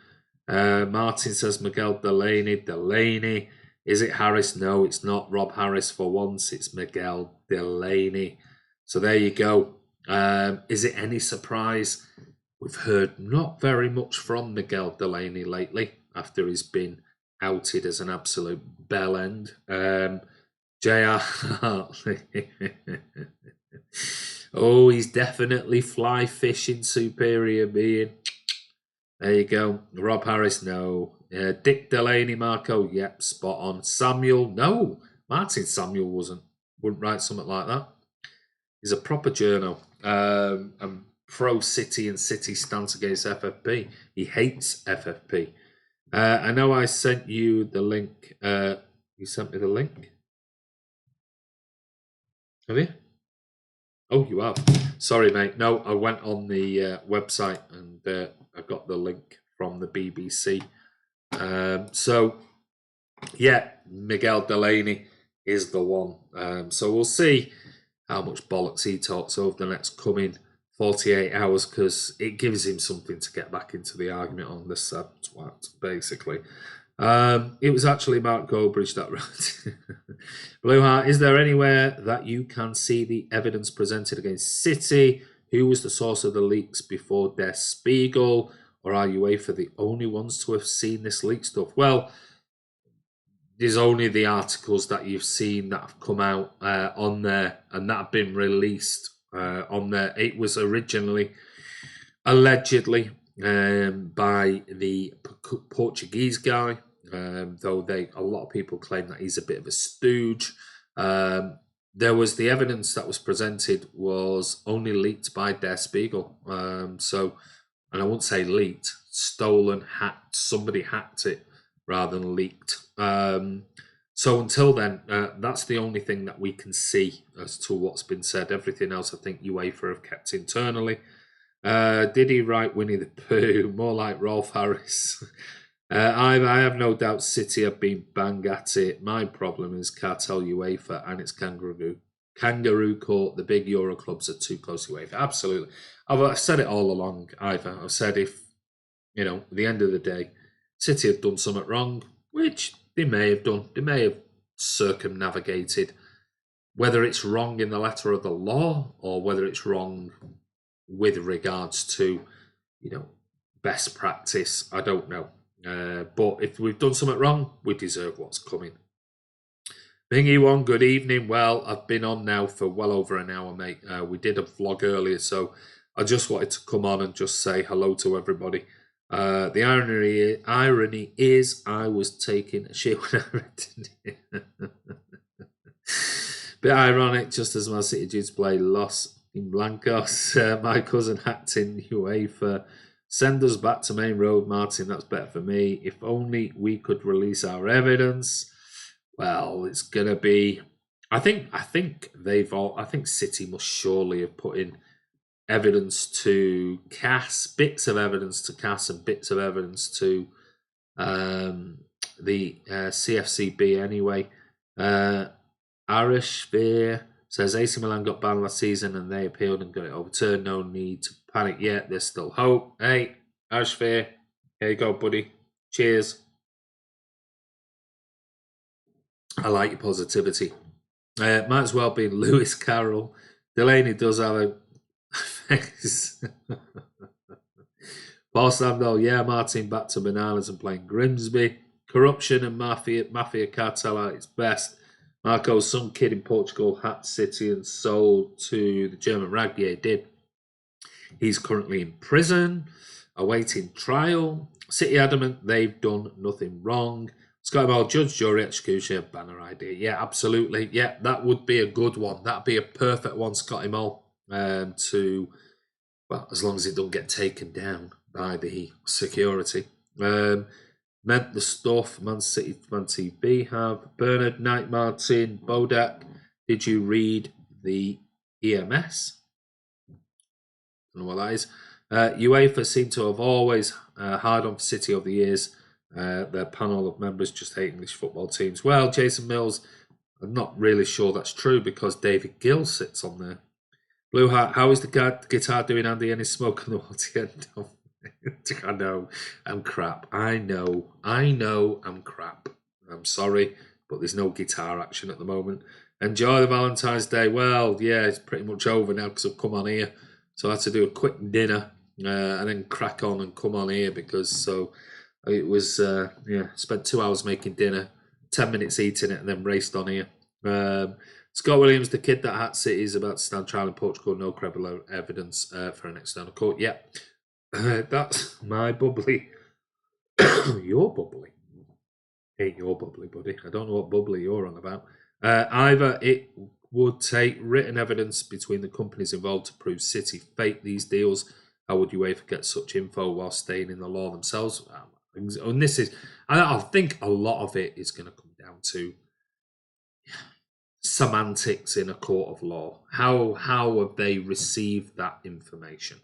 Martin says Miguel Delaney. Delaney. Is it Harris? No, it's not Rob Harris for once. It's Miguel Delaney. So there you go. Is it any surprise? We've heard not very much from Miguel Delaney lately after he's been outed as an absolute bell end. J.R. Hartley. Oh, he's definitely fly fishing superior being. There you go. Rob Harris, no. Dick Delaney, Marco, yep, spot on. Samuel, no. Martin Samuel wouldn't write something like that. He's a proper journo. And pro-City and City stance against FFP. He hates FFP. I know I sent you the link. You sent me the link? Have you? Oh, you have. Sorry, mate. No, I went on the website and I got the link from the BBC. So, yeah, Miguel Delaney is the one. So we'll see how much bollocks he talks over the next coming 48 hours because it gives him something to get back into the argument on this twat, basically. It was actually Mark Goldbridge that wrote. Blue Heart, is there anywhere that you can see the evidence presented against City? Who was the source of the leaks before Der Spiegel? Or are UEFA the only ones to have seen this leak stuff? Well, there's only the articles that you've seen that have come out on there and that have been released on there. It was originally, allegedly, by the Portuguese guy, though a lot of people claim that he's a bit of a stooge. There was the evidence that was presented was only leaked by Der Spiegel. And I won't say leaked, stolen, hacked, somebody hacked it rather than leaked. So until then, that's the only thing that we can see as to what's been said. Everything else, I think UEFA have kept internally. Did he write Winnie the Pooh? More like Rolf Harris. I have no doubt City have been bang at it. My problem is cartel UEFA and its kangaroo court. The big Euro clubs are too close to UEFA. Absolutely. I've said it all along, Ivor. I've said if, at the end of the day, City have done something wrong, which they may have done. They may have circumnavigated. Whether it's wrong in the letter of the law or whether it's wrong with regards to, best practice, I don't know. But if we've done something wrong, we deserve what's coming. Bingy One, good evening. Well, I've been on now for well over an hour, mate. We did a vlog earlier, so I just wanted to come on and just say hello to everybody. The irony is I was taking a shit when I read it. Bit ironic, just as Man City due to play Los in Blancos. My cousin hacked in UEFA. Send us back to Main Road, Martin. That's better for me. If only we could release our evidence. Well, it's gonna be. I think City must surely have put in evidence to CAS, bits of evidence to CAS, and bits of evidence to the CFCB anyway. Irish Sphere says AC Milan got banned last season and they appealed and got it overturned. No need to panic yet. There's still hope. Hey, Irish Sphere, here you go, buddy. Cheers. I like your positivity. Might as well be Lewis Carroll. Delaney does have a face. Paul Sandel, yeah, Martin back to Bananas and playing Grimsby. Corruption and mafia cartel at its best. Marco, some kid in Portugal hacked City and sold to the German rag. Yeah, he did. He's currently in prison, awaiting trial. City adamant they've done nothing wrong. Scott Ball, judge, jury, execution, banner idea. Yeah, absolutely. Yeah, that would be a good one. That'd be a perfect one, Scotty Moll, to, well, as long as it don't get taken down by the security. Meant the stuff, Man City Fan TV have. Bernard, Knight, Martin, Bodak, did you read the EMS? I don't know what that is. UEFA seem to have always hard on City over the years. Their panel of members just hate English football teams. Well, Jason Mills, I'm not really sure that's true because David Gill sits on there. Blue Heart, how is the guitar doing, Andy? Any smoke on the water? I know, I'm crap. I know, I'm crap. I'm sorry, but there's no guitar action at the moment. Enjoy the Valentine's Day. Well, yeah, it's pretty much over now because I've come on here. So I had to do a quick dinner and then crack on and come on here because so it was, spent 2 hours making dinner, 10 minutes eating it and then raced on here. Scott Williams, the kid that hacked City, is about to stand trial in Portugal. No credible evidence for an external court. Yeah, that's my bubbly. Your bubbly. Ain't your bubbly, buddy. I don't know what bubbly you're on about. Either it would take written evidence between the companies involved to prove City fake these deals. How would UEFA get such info while staying in the law themselves? And this is, I think a lot of it is going to come down to semantics in a court of law. How have they received that information?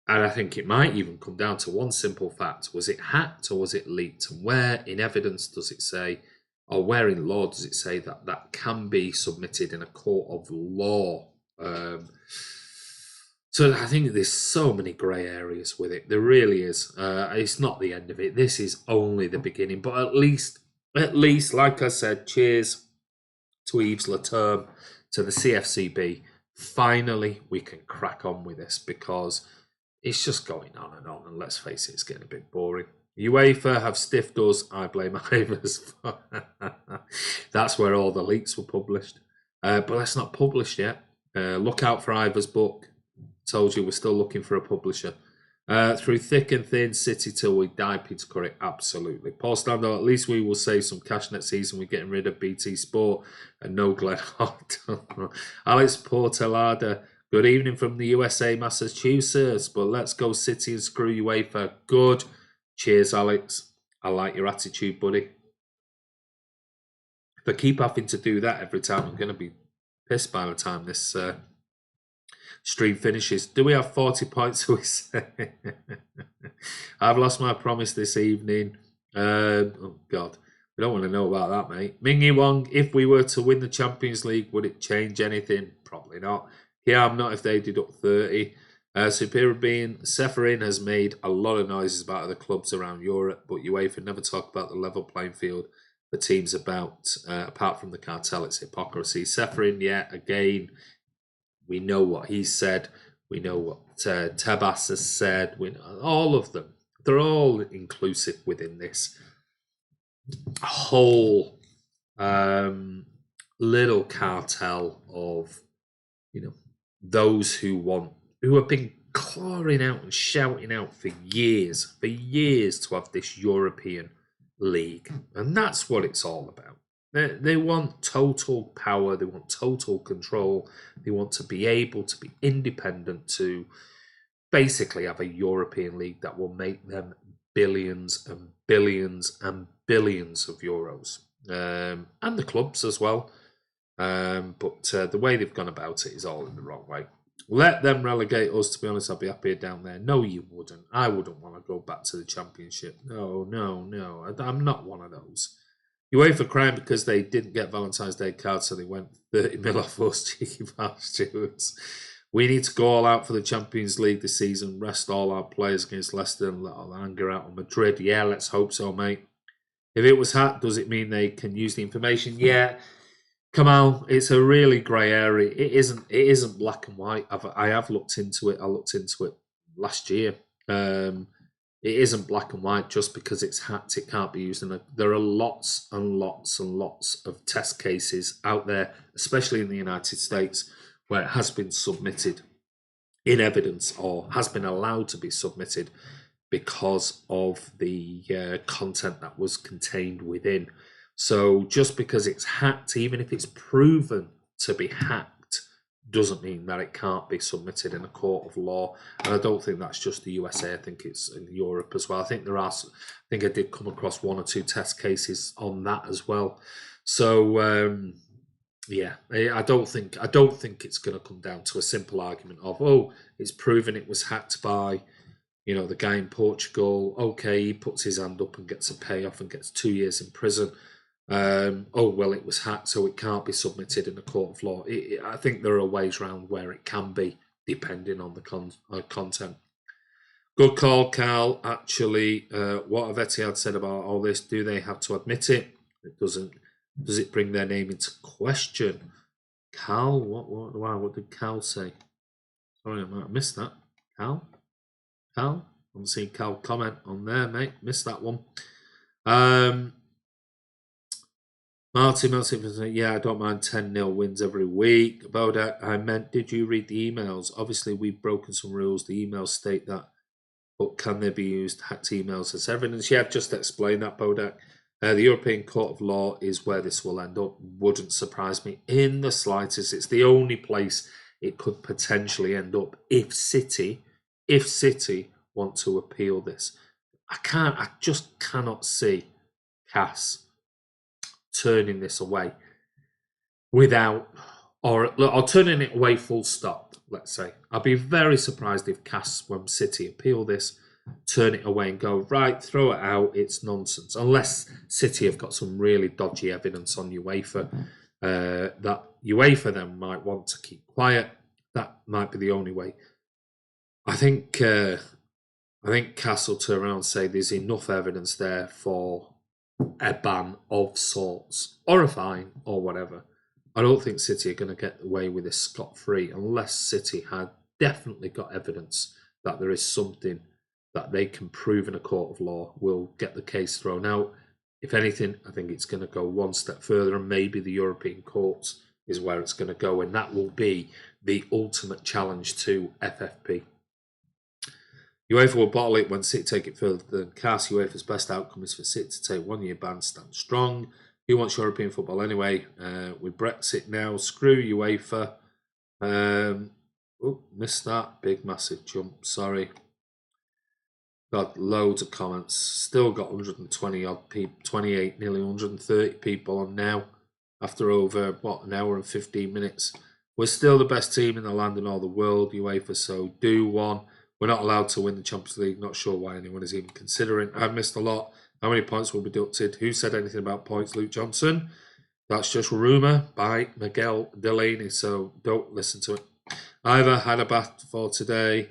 And I think it might even come down to one simple fact. Was it hacked or was it leaked? And where in evidence does it say, or where in law does it say that that can be submitted in a court of law? So I think there's so many grey areas with it. There really is. It's not the end of it. This is only the beginning. But at least, like I said, cheers to Yves Leterme, to the CFCB. Finally, we can crack on with this because it's just going on. And let's face it, it's getting a bit boring. UEFA have stiffed us. I blame Ivers. That's where all the leaks were published. But that's not published yet. Look out for Ivers' book. Told you we're still looking for a publisher. Through thick and thin, City till we die, Peter Curry. Absolutely. Paul Stando, at least we will save some cash next season. We're getting rid of BT Sport and no Glenn Hart. Alex Portelada, good evening from the USA, Massachusetts. But let's go City and screw UEFA. Good. Cheers, Alex. I like your attitude, buddy. If I keep having to do that every time, I'm going to be pissed by the time this stream finishes. Do we have 40 points? I've lost my promise this evening. Oh, God. We don't want to know about that, mate. Mingy Wong, if we were to win the Champions League, would it change anything? Probably not. Kiam, not if they deduct 30. Superior being Seferin has made a lot of noises about other clubs around Europe, but UEFA never talk about the level playing field for teams about, apart from the cartel. It's hypocrisy. Seferin, yeah, again, we know what he said. We know what Tebas has said. All of them. They're all inclusive within this whole little cartel of, those who have been clawing out and shouting out for years to have this European league. And that's what it's all about. They want total power. They want total control. They want to be able to be independent to basically have a European league that will make them billions and billions and billions of euros. And the clubs as well. But the way they've gone about it is all in the wrong way. Let them relegate us. To be honest, I'd be happier down there. No, you wouldn't. I wouldn't want to go back to the Championship. No. I'm not one of those. UEFA crying because they didn't get Valentine's Day cards, so they went 30 mil off us, cheeky bastards. We need to go all out for the Champions League this season, rest all our players against Leicester and let all the anger out on Madrid. Yeah, let's hope so, mate. If it was hacked, does it mean they can use the information? Yeah. Kamal, it's a really grey area. It isn't black and white. I have looked into it. I looked into it last year. It isn't black and white. Just because it's hacked, it can't be used. And there are lots and lots and lots of test cases out there, especially in the United States, where it has been submitted in evidence or has been allowed to be submitted because of the content that was contained within. So just because it's hacked, even if it's proven to be hacked, doesn't mean that it can't be submitted in a court of law. And I don't think that's just the USA. I think it's in Europe as well. I think I did come across one or two test cases on that as well. So yeah, I don't think it's going to come down to a simple argument of, oh, it's proven it was hacked by, the guy in Portugal. Okay, he puts his hand up and gets a payoff and gets 2 years in prison. Oh, well, it was hacked, so it can't be submitted in a court of law. I think there are ways around where it can be, depending on the content. Good call, Carl. Actually, what have Etihad said about all this? Do they have to admit it? It doesn't. Does it bring their name into question? Carl, what did Carl say? Sorry, I might have missed that. Carl? I'm seeing Carl comment on there, mate. Missed that one. Martin, yeah, I don't mind 10-0 wins every week. Bodak, I meant, did you read the emails? Obviously, we've broken some rules. The emails state that, but can they be used, hacked emails as evidence? Yeah, I've just explained that, Bodak. The European Court of Law is where this will end up. Wouldn't surprise me in the slightest. It's the only place it could potentially end up if City want to appeal this. I just cannot see CAS turning this away without, or turning it away full stop, let's say. I'd be very surprised if CAS, when City appeal this, turn it away and go, right, throw it out, it's nonsense. Unless City have got some really dodgy evidence on UEFA, that UEFA then might want to keep quiet. That might be the only way. I think CAS will turn around and say there's enough evidence there for a ban of sorts, or a fine, or whatever. I don't think City are going to get away with this scot-free unless City had definitely got evidence that there is something that they can prove in a court of law will get the case thrown out. If anything, I think it's going to go one step further, and maybe the European courts is where it's going to go, and that will be the ultimate challenge to FFP. UEFA will bottle it when City take it further than CAS. UEFA's best outcome is for City to take 1 year ban, stand strong. Who wants European football anyway? With Brexit now, screw UEFA. Missed that. Big, massive jump. Sorry. Got loads of comments. Still got 120 odd people, 28, nearly 130 people on now. After over, an hour and 15 minutes. We're still the best team in the land and all the world, UEFA, so do one. We're not allowed to win the Champions League. Not sure why anyone is even considering. I've missed a lot. How many points will be deducted? Who said anything about points? Luke Johnson. That's just rumour by Miguel Delaney, so don't listen to it. Ivor had a bath for today.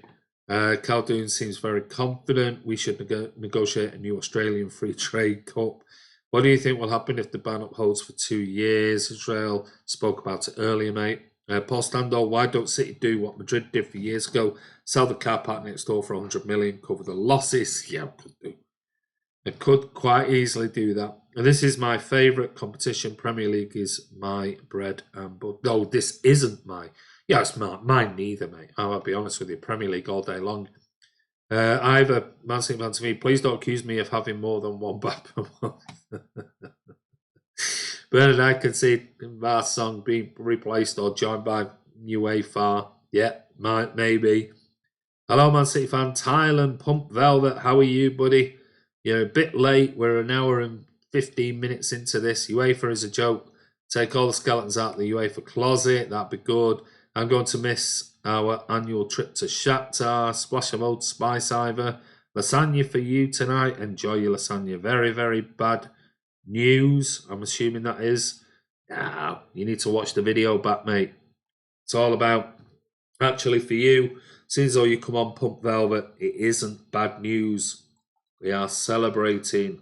Caldoun seems very confident. We should negotiate a new Australian free trade cup. What do you think will happen if the ban upholds for 2 years? Israel spoke about it earlier, mate. Paul Standall, why don't City do what Madrid did for years ago? Sell the car park next door for 100 million, cover the losses. Yeah, could do. It could quite easily do that. And this is my favourite competition. Premier League is my bread and butter. No, this isn't my. Yeah, it's mine neither, mate. I'll be honest with you. Premier League all day long. Ivor, Man City fan to me, please don't accuse me of having more than one bat per month. Bernard, I can see our song being replaced or joined by Uefa. Yeah, maybe. Hello, Man City fan. Thailand, Pump Velvet. How are you, buddy? You're a bit late. We're an hour and 15 minutes into this. UEFA is a joke. Take all the skeletons out of the UEFA closet. That'd be good. I'm going to miss our annual trip to Shakhtar. Splash of Old Spice, Ivor. Lasagna for you tonight. Enjoy your lasagna. Very, very bad news, I'm assuming that is. Now, you need to watch the video back, mate. It's all about, actually for you, since though you come on Pump Velvet, it isn't bad news. We are celebrating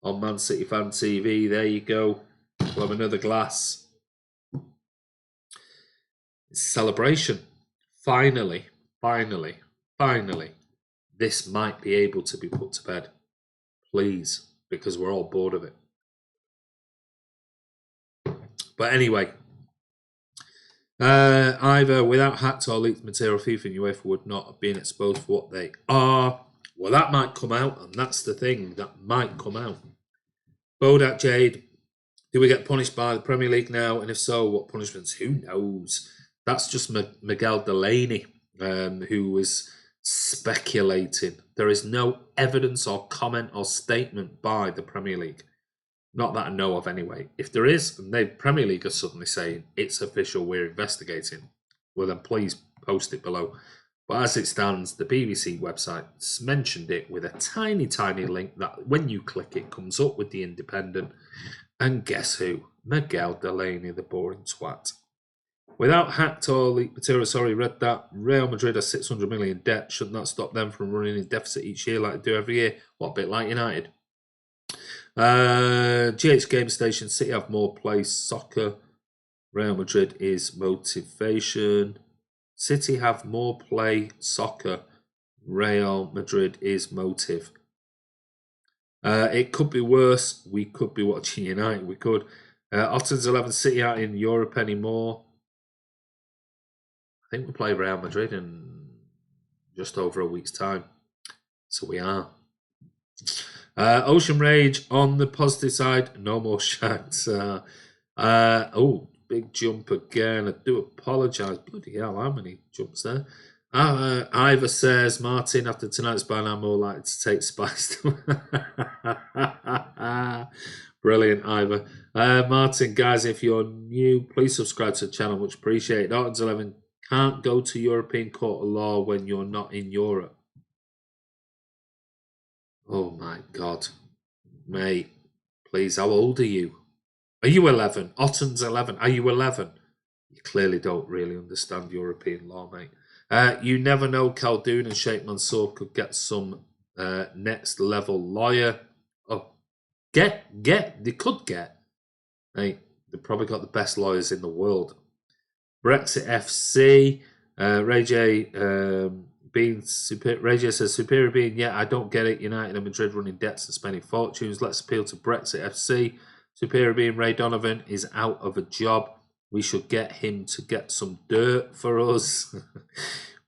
on Man City Fan TV. There you go. We'll have another glass. It's a celebration. Finally, this might be able to be put to bed. Please, because we're all bored of it. But anyway, either without hacked or leaked material, FIFA and Uefa would not have been exposed for what they are. Well, that might come out, and that's the thing. That might come out. Bodak Jade, do we get punished by the Premier League now? And if so, what punishments? Who knows? That's just Miguel Delaney, who was speculating. There is no evidence or comment or statement by the Premier League. Not that I know of anyway. If there is, and the Premier League are suddenly saying it's official, we're investigating, well then please post it below. But as it stands, the BBC website mentioned it with a tiny, tiny link that when you click it comes up with the Independent. And guess who? Miguel Delaney, the boring twat. Without hacked or leaked material, read that. Real Madrid are 600 million debt. Shouldn't that stop them from running in deficit each year like they do every year? What, a bit like United? GH Game Station, City have more play, soccer. Real Madrid is motivation. City have more play, soccer. Real Madrid is motive. It could be worse. We could be watching United. We could. Otton's 11, City aren't in Europe anymore. I think we play Real Madrid in just over a week's time. So we are. Ocean Rage, on the positive side, no more shacks. Oh, big jump again. I do apologise. Bloody hell, how many jumps there? Ivor says, Martin, after tonight's ban, I'm more likely to take Spice. Brilliant, Ivor. Martin, guys, if you're new, please subscribe to the channel. Much appreciated. Orton's 11 can't go to European Court of Law when you're not in Europe. Oh my God. Mate, please, how old are you? Are you 11? Otton's 11. Are you 11? You clearly don't really understand European law, mate. You never know, Khaldoon and Sheikh Mansour could get some next level lawyer. Oh, they could get. Mate, they've probably got the best lawyers in the world. Brexit FC, Ray J, Ray J says, Superior being, yeah, I don't get it. United and Madrid running debts and spending fortunes. Let's appeal to Brexit FC. Superior being, Ray Donovan is out of a job. We should get him to get some dirt for us.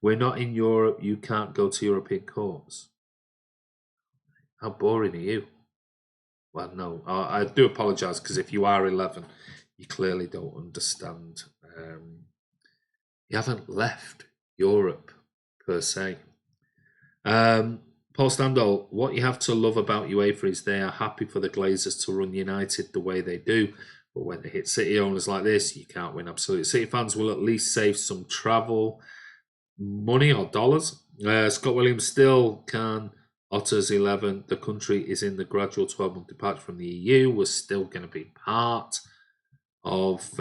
We're not in Europe. You can't go to European courts. How boring are you? Well, no, I do apologise, because if you are 11, you clearly don't understand. You haven't left Europe, per se. Paul Standall, what you have to love about UEFA is they are happy for the Glazers to run United the way they do. But when they hit City owners like this, you can't win absolutely. City fans will at least save some travel money or dollars. Scott Williams still can. Otter's 11. The country is in the gradual 12-month departure from the EU. We're still going to be part of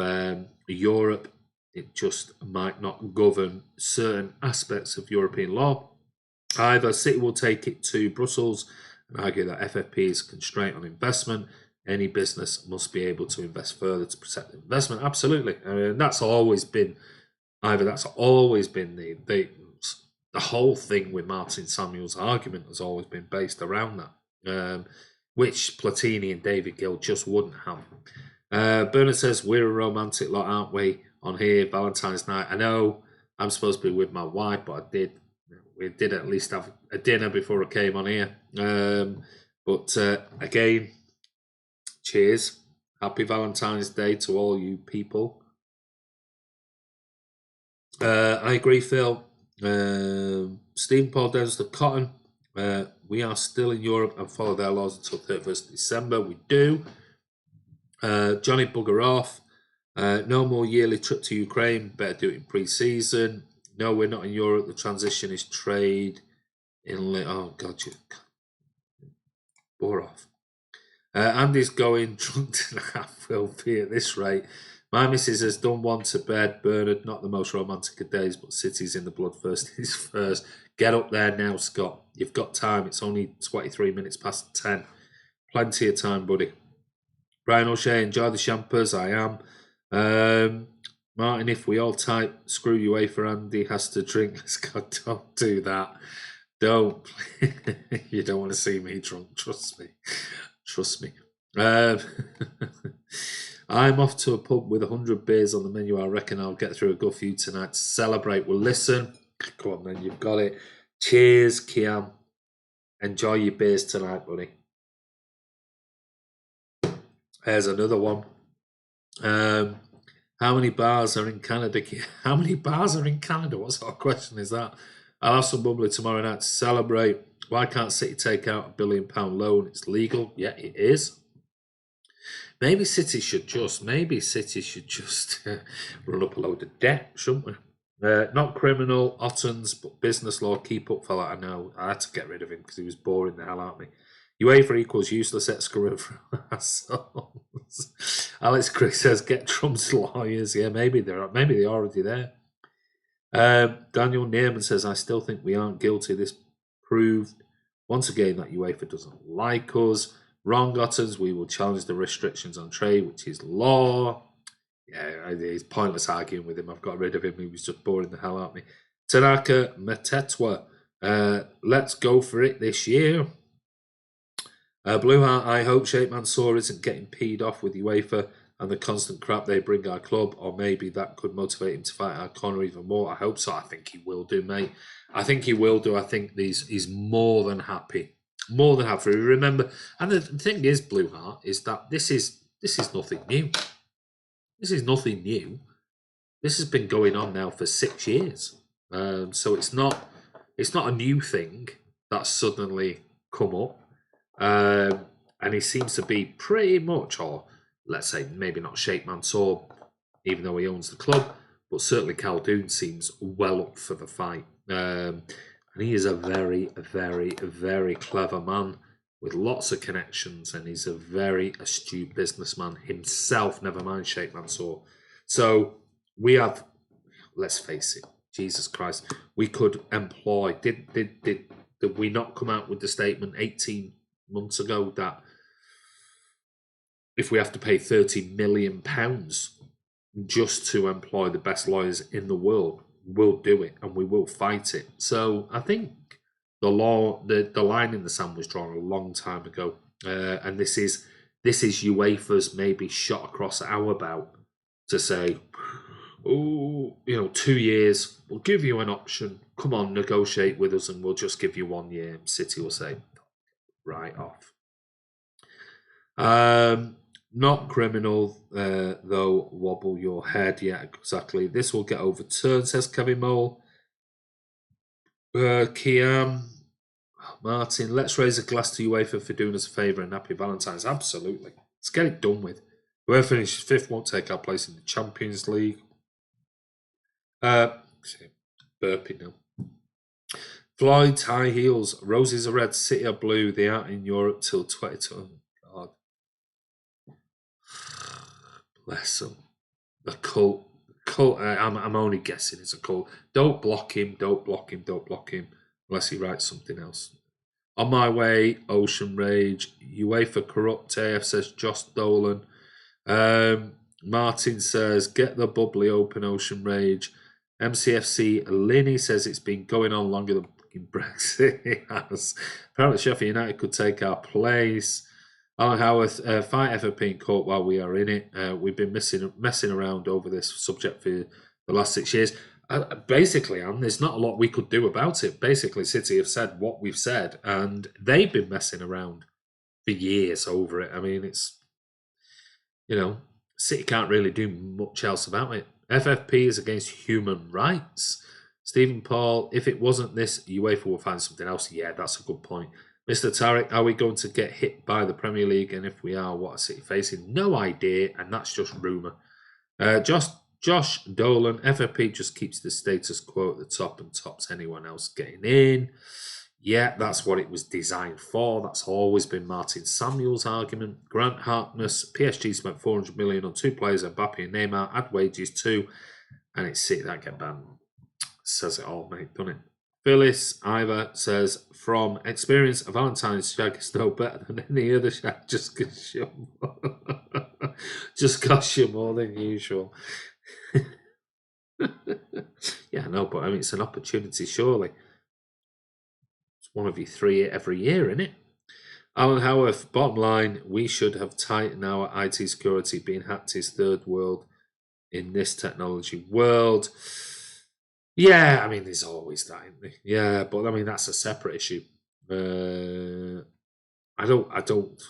Europe. It just might not govern certain aspects of European law. Either City will take it to Brussels and argue that FFP is a constraint on investment. Any business must be able to invest further to protect the investment. Absolutely. That's always been, the whole thing with Martin Samuel's argument has always been based around that, which Platini and David Gill just wouldn't have. Bernard says, we're a romantic lot, aren't we, on here, Valentine's night? I know I'm supposed to be with my wife, but we did at least have a dinner before I came on here. But again, cheers. Happy Valentine's Day to all you people. I agree, Phil. Stephen Paul Denster Cotton. We are still in Europe and follow their laws until 31st of December. We do. Johnny Bugger Off. No more yearly trip to Ukraine. Better do it in pre-season. No, we're not in Europe. The transition is trade. Oh, God, you bore off. Andy's going drunk tonight. Will be at this rate. My missus has done one to bed. Bernard, not the most romantic of days, but City's in the blood first is first. Get up there now, Scott. You've got time. It's only 23 minutes past 10. Plenty of time, buddy. Brian O'Shea, enjoy the champers. I am. Martin, if we all type, screw UEFA, Andy has to drink. Let's go. Don't do that. Don't. You don't want to see me drunk. Trust me. Trust me. I'm off to a pub with 100 beers on the menu. I reckon I'll get through a good few tonight to celebrate. Well, listen. Come on, then. You've got it. Cheers, Kiam. Enjoy your beers tonight, buddy. Here's another one. How many bars are in Canada? How many bars are in Canada? What sort of question is that? I'll have some bubbly tomorrow night to celebrate. Why can't City take out £1 billion loan? It's legal. Yeah, it is. Maybe City should just run up a load of debt, shouldn't we? Not criminal, Ottens, but business law. Keep up, fella. I know. I had to get rid of him because he was boring the hell out of me. UEFA equals useless ex-career for ourselves. Alex Crick says, get Trump's lawyers. Yeah, maybe they're already there. Daniel Neerman says, I still think we aren't guilty. This proved once again that UEFA doesn't like us. Wrong, Ottens. We will challenge the restrictions on trade, which is law. Yeah, it's pointless arguing with him. I've got rid of him. He was just boring the hell out of me. Tanaka Matetwa. Let's go for it this year. Blue Heart, I hope Sheikh Mansour isn't getting peed off with UEFA and the constant crap they bring our club, or maybe that could motivate him to fight our corner even more. I hope so. I think he will do, mate. I think he will do. I think he's more than happy. More than happy. Remember, and the thing is, Blue Heart, is that this is nothing new. This is nothing new. This has been going on now for 6 years. So it's not a new thing that's suddenly come up. And he seems to be pretty much, or let's say maybe not Sheikh Mansour, even though he owns the club, but certainly Khaldoon seems well up for the fight. And he is a very, very, very clever man with lots of connections, and he's a very astute businessman himself, never mind Sheikh Mansour. So we have, let's face it, Jesus Christ, we could employ, did we not come out with the statement 18 months ago that if we have to pay £30 million just to employ the best lawyers in the world, we'll do it and we will fight it. So I think the line in the sand was drawn a long time ago, and this is UEFA's maybe shot across our bow to say, oh, 2 years, we'll give you an option. Come on, negotiate with us, and we'll just give you 1 year. City will say, right off. Not criminal, though. Wobble your head. Yeah, exactly. This will get overturned, says Kevin Mole. Kiam, Martin, let's raise a glass to UEFA for doing us a favour and happy Valentine's. Absolutely. Let's get it done with. Whoever finishes 5th won't take our place in the Champions League. Burping now. Floyd's high heels. Roses are red, City are blue. They aren't in Europe till 22. God. Bless them. The cult. I'm only guessing it's a cult. Don't block him. Don't block him. Don't block him. Unless he writes something else. On my way, Ocean Rage. UEFA corrupt. AF says Josh Dolan. Martin says, get the bubbly open, Ocean Rage. MCFC Linny says it's been going on longer than Brexit. It has. Apparently Sheffield United could take our place. Alan Howarth, fight FFP in court while we are in it. We've been messing around over this subject for the last 6 years. Basically, Anne, there's not a lot we could do about it. Basically, City have said what we've said, and they've been messing around for years over it. I mean, it's, City can't really do much else about it. FFP is against human rights. Stephen Paul, if it wasn't this, UEFA will find something else. Yeah, that's a good point. Mr. Tarek, are we going to get hit by the Premier League? And if we are, what are City facing? No idea, and that's just rumour. Josh Dolan, FFP just keeps the status quo at the top and tops anyone else getting in. Yeah, that's what it was designed for. That's always been Martin Samuel's argument. Grant Harkness, PSG spent 400 million on 2 players, Mbappe and Neymar, add wages too, and it's City that get banned. Says it all, mate, doesn't it? Phyllis Ivor says, from experience, a Valentine's shag is no better than any other shag, just costs you more than usual. Yeah, no, but I mean, it's an opportunity, surely. It's one of you 3 every year, isn't it? Alan Howarth, bottom line, we should have tightened our IT security. Being hacked is third world in this technology world. Yeah, I mean, there's always that, isn't there? Yeah, but I mean, that's a separate issue. I don't.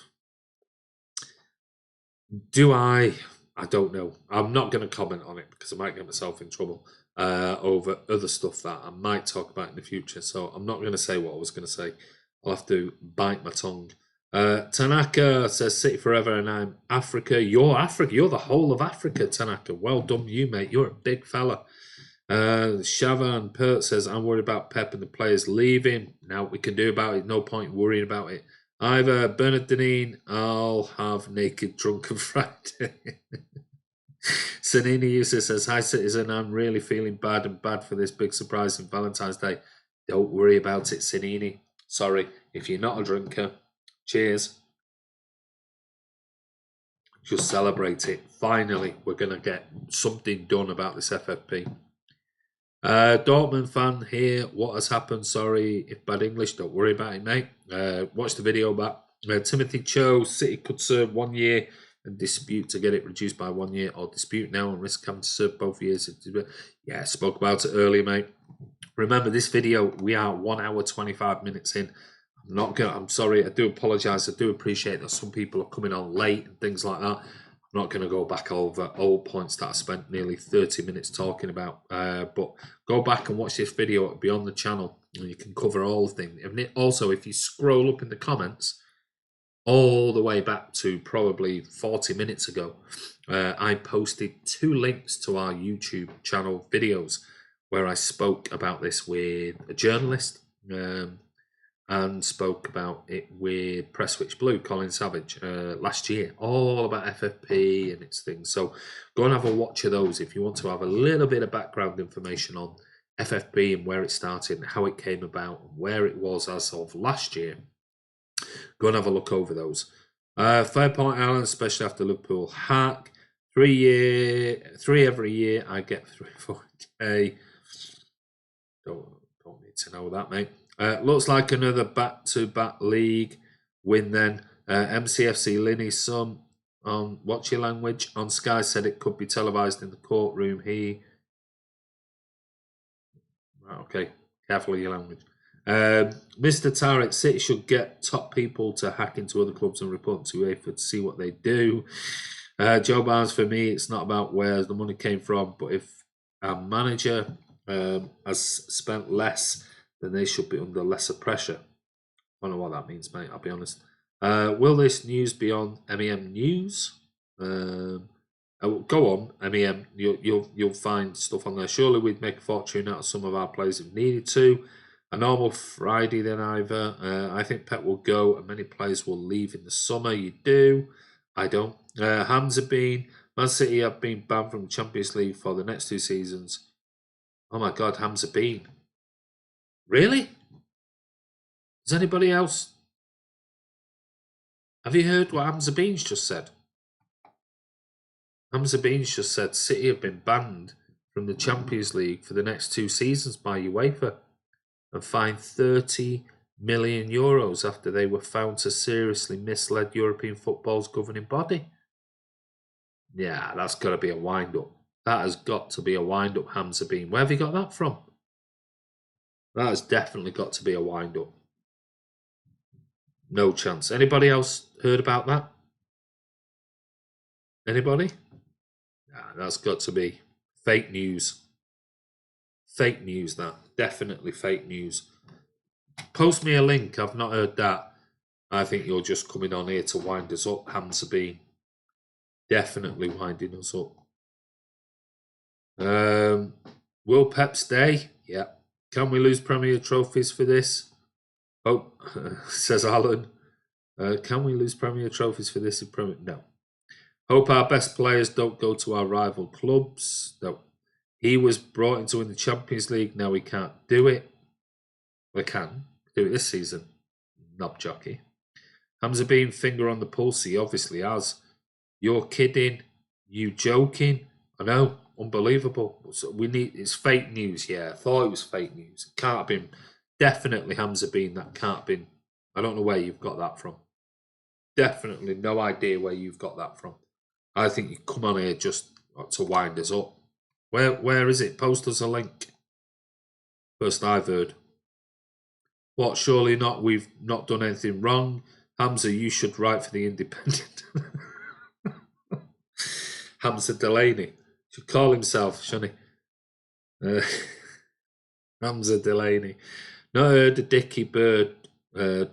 Do I? I don't know. I'm not going to comment on it because I might get myself in trouble over other stuff that I might talk about in the future. So I'm not going to say what I was going to say. I'll have to bite my tongue. Tanaka says City forever and I'm Africa. You're Africa. You're the whole of Africa, Tanaka. Well done, you, mate. You're a big fella. Shavan Pert says, I'm worried about Pep and the players leaving. Now we can do about it. No point worrying about it. Either Bernard Deneen, I'll have naked drunken Friday. Sanini user says, hi citizen, I'm really feeling bad for this big surprise in Valentine's Day. Don't worry about it, Sanini. Sorry, if you're not a drinker, cheers. Just celebrate it. Finally, we're going to get something done about this FFP. Dortmund fan here. What has happened? Sorry if bad English. Don't worry about it, mate. Watch the video back. Timothy Cho, City could serve 1 year and dispute to get it reduced by 1 year, or dispute now and risk having to serve both years. Yeah, I spoke about it earlier, mate. Remember this video, we are 1 hour 25 minutes in. I'm sorry, I do apologise. I do appreciate that some people are coming on late and things like that. I'm not going to go back over old points that I spent nearly 30 minutes talking about. But go back and watch this video. It'll be on the channel and you can cover all of things. And also, if you scroll up in the comments, all the way back to probably 40 minutes ago, I posted 2 links to our YouTube channel videos where I spoke about this with a journalist and spoke about it with Press Switch Blue, Colin Savage, last year, all about FFP and its things. So go and have a watch of those if you want to have a little bit of background information on FFP and where it started and how it came about and where it was as of last year. Go and have a look over those. Fairpoint Island, especially after Liverpool hack. 3 every year. I get 3-4K. Don't need to know that, mate. Looks like another back-to-back league win then. MCFC Linny Sum on Watch Your Language on Sky said it could be televised in the courtroom. Okay, careful of your language. Mr. Tarek, City should get top people to hack into other clubs and report to Uefa to see what they do. Joe Barnes, for me, it's not about where the money came from, but if our manager has spent less, then they should be under lesser pressure. I don't know what that means, mate, I'll be honest. Will this news be on MEM News? Go on, MEM. You'll find stuff on there. Surely we'd make a fortune out of some of our players if needed to. A normal Friday then either. I think Pep will go and many players will leave in the summer. You do. I don't. Hamza Bean. Man City have been banned from the Champions League for the next 2 seasons. Oh my God, Hamza Bean. Really? Is anybody else? Have you heard what Hamza Bean's just said? Hamza Bean's just said City have been banned from the Champions League for the next 2 seasons by UEFA and fined €30 million after they were found to seriously misled European football's governing body. Yeah, that's got to be a wind-up. That has got to be a wind-up, Hamza Bean. Where have you got that from? That has definitely got to be a wind-up. No chance. Anybody else heard about that? Anybody? Nah, that's got to be fake news. Fake news, that. Definitely fake news. Post me a link. I've not heard that. I think you're just coming on here to wind us up, Hamza Bean. Definitely winding us up. Will Pep stay? Yeah. Can we lose Premier trophies for this? Oh, says Alan. Can we lose Premier trophies for this in Premier? No. Hope our best players don't go to our rival clubs. No. He was brought in to win the Champions League. Now he can't do it. We can do it this season. Knob jockey. Hamza being finger on the pulse. He obviously has. You're kidding. You joking. I know. Unbelievable. So it's fake news. Yeah, I thought it was fake news. It can't have been. Definitely Hamza Bean. That can't have been. I don't know where you've got that from. Definitely no idea where you've got that from. I think you come on here just to wind us up. Where is it? Post us a link. First I've heard. What? Surely not. We've not done anything wrong. Hamza, you should write for the Independent. Hamza Delaney should call himself, shouldn't he? Hamza Delaney. Not heard the Dickie Bird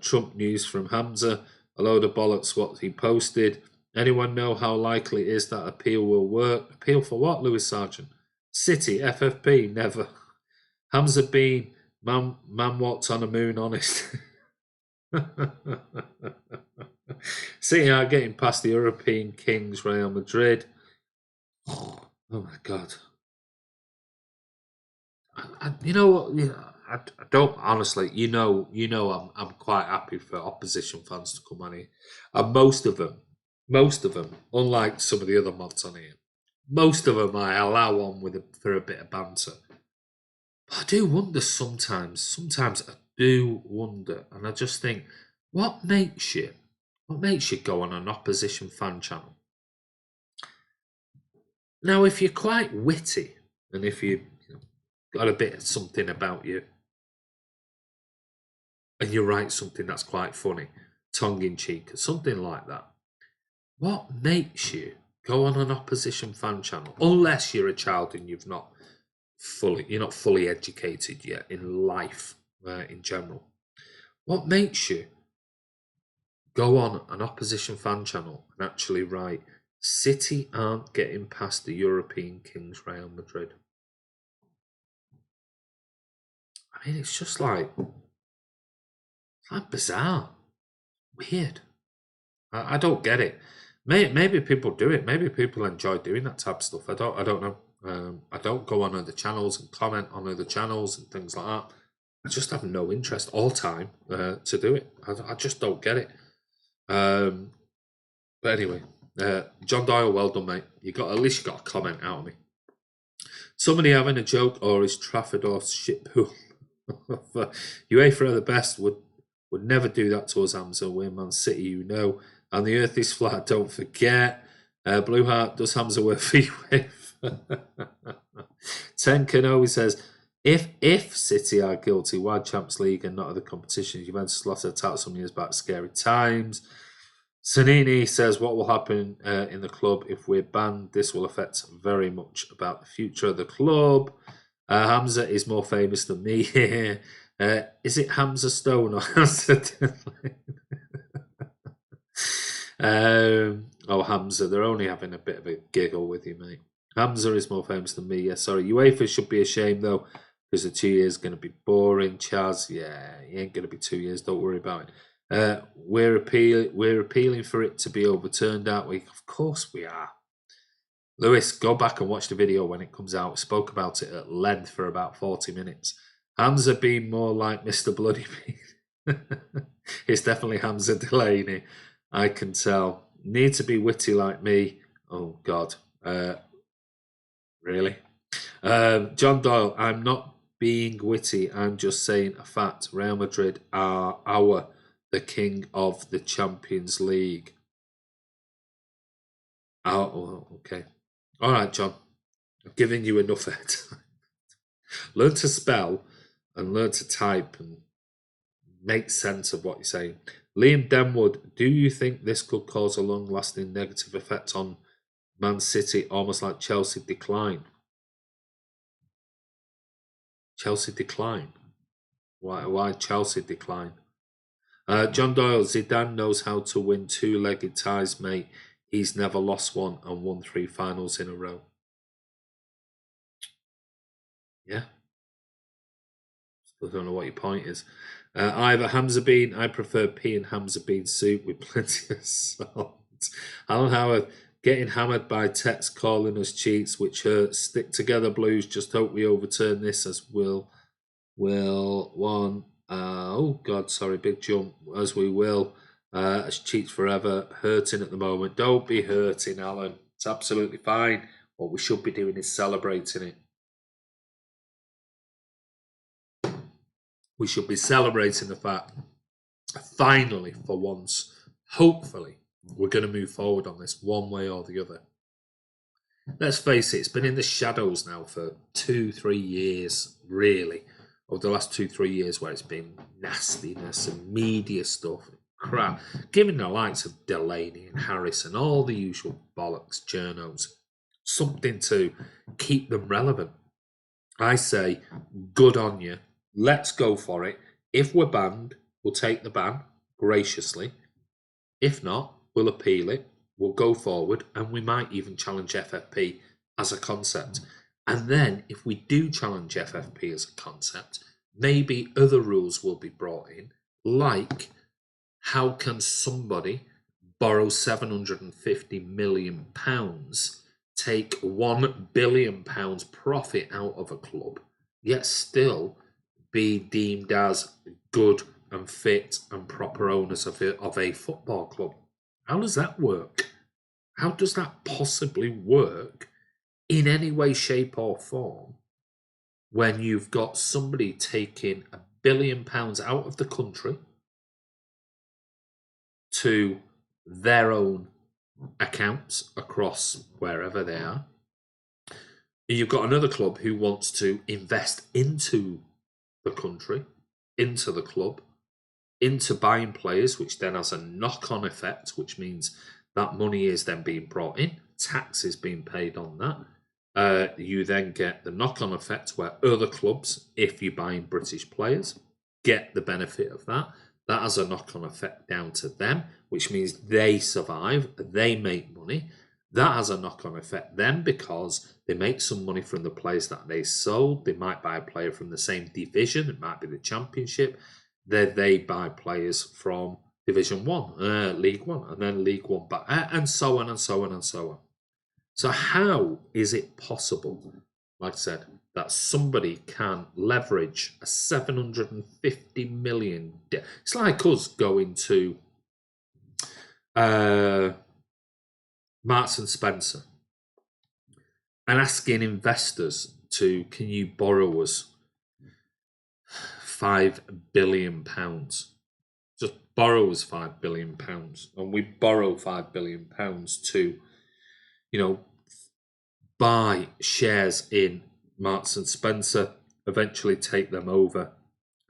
Trump news from Hamza. A load of bollocks what he posted. Anyone know how likely it is that appeal will work? Appeal for what, Lewis Sargent? City, FFP, never. Hamza Bean, man walked on the moon, honest. City are getting past the European kings, Real Madrid. Oh my God. You know what? I don't honestly. I'm quite happy for opposition fans to come on here, and most of them, unlike some of the other mods on here, most of them I allow on for a bit of banter. But I do wonder sometimes. Sometimes I do wonder, and I just think, what makes you go on an opposition fan channel? Now, if you're quite witty, and if you got a bit of something about you, and you write something that's quite funny, tongue-in-cheek, something like that, what makes you go on an opposition fan channel? Unless you're a child and you're not fully educated yet in life in general. What makes you go on an opposition fan channel and actually write, City aren't getting past the European kings, Real Madrid? I mean, it's just like bizarre, weird. I don't get it. Maybe people do it. Maybe people enjoy doing that type of stuff. I don't know. I don't go on other channels and comment on other channels and things like that. I just have no interest or time to do it. I just don't get it. But anyway, John Doyle, well done, mate. At least you got a comment out of me. Somebody having a joke, or is Trafford or shit pool? Uefa are the best. Would never do that to us, Hamza. We're Man City, you know. And the earth is flat, don't forget. Blue Heart, does Hamza wear feet with? Tenkan always says, if City are guilty, why Champions League and not other competitions? Juventus lost their title some years back, scary times. Sanini says, what will happen in the club if we're banned? This will affect very much about the future of the club. Hamza is more famous than me here. Is it Hamza Stone or Hamza Hamza, they're only having a bit of a giggle with you, mate. Hamza is more famous than me. Yeah, sorry. UEFA should be ashamed, though, because the 2 years is going to be boring. Chaz, yeah, he ain't going to be 2 years. Don't worry about it. We're appealing for it to be overturned, aren't we? Of course we are. Lewis, go back and watch the video when it comes out. We spoke about it at length for about 40 minutes. Hamza being more like Mr. Bloody Bean. It's definitely Hamza Delaney. I can tell. Need to be witty like me. Oh, God. Really? John Doyle, I'm not being witty. I'm just saying a fact. Real Madrid are the king of the Champions League. Oh, okay. All right, John. I've given you enough airtime. Learn to spell and learn to type and make sense of what you're saying. Liam Denwood, do you think this could cause a long-lasting negative effect on Man City, almost like Chelsea decline? Chelsea decline? Why Chelsea decline? John Doyle, Zidane knows how to win two-legged ties, mate. He's never lost one and won 3 finals in a row. Yeah. Still don't know what your point is. Either Hamza Bean, I prefer pea and Hamza Bean soup with plenty of salt. Alan Howard, getting hammered by Tex calling us cheats, which hurts. Stick together, Blues. Just hope we overturn this as will one. Oh God, sorry, big jump. As we will. As cheats forever, hurting at the moment. Don't be hurting, Alan. It's absolutely fine. What we should be doing is celebrating it. We should be celebrating the fact, finally, for once, hopefully, we're going to move forward on this one way or the other. Let's face it, it's been in the shadows now for 2-3 years, really. Over the last 2-3 years, where it's been nastiness and media stuff, crap, giving the likes of Delaney and Harris and all the usual bollocks, journos, something to keep them relevant. I say, good on you. Let's go for it. If we're banned, we'll take the ban graciously. If not, we'll appeal it. We'll go forward, and we might even challenge FFP as a concept. And then, if we do challenge FFP as a concept, maybe other rules will be brought in, like how can somebody borrow £750 million, take £1 billion profit out of a club, yet still be deemed as good and fit and proper owners of a football club? How does that work? How does that possibly work in any way, shape, or form when you've got somebody taking £1 billion out of the country to their own accounts across wherever they are? You've got another club who wants to invest into the country, into the club, into buying players, which then has a knock-on effect, which means that money is then being brought in, tax is being paid on that. You then get the knock-on effect where other clubs, if you're buying British players, get the benefit of that. That has a knock-on effect down to them, which means they survive, they make money. That has a knock-on effect then because they make some money from the players that they sold. They might buy a player from the same division. It might be the Championship. They buy players from Division 1, League 1, and then League 1 back, and so on and so on and so on. So how is it possible, like I said, that somebody can leverage a 750 million debt? It's like us going to Marks and Spencer and asking investors can you borrow us £5 billion? Just borrow us £5 billion, and we borrow £5 billion to, buy shares in Marks and Spencer, eventually take them over,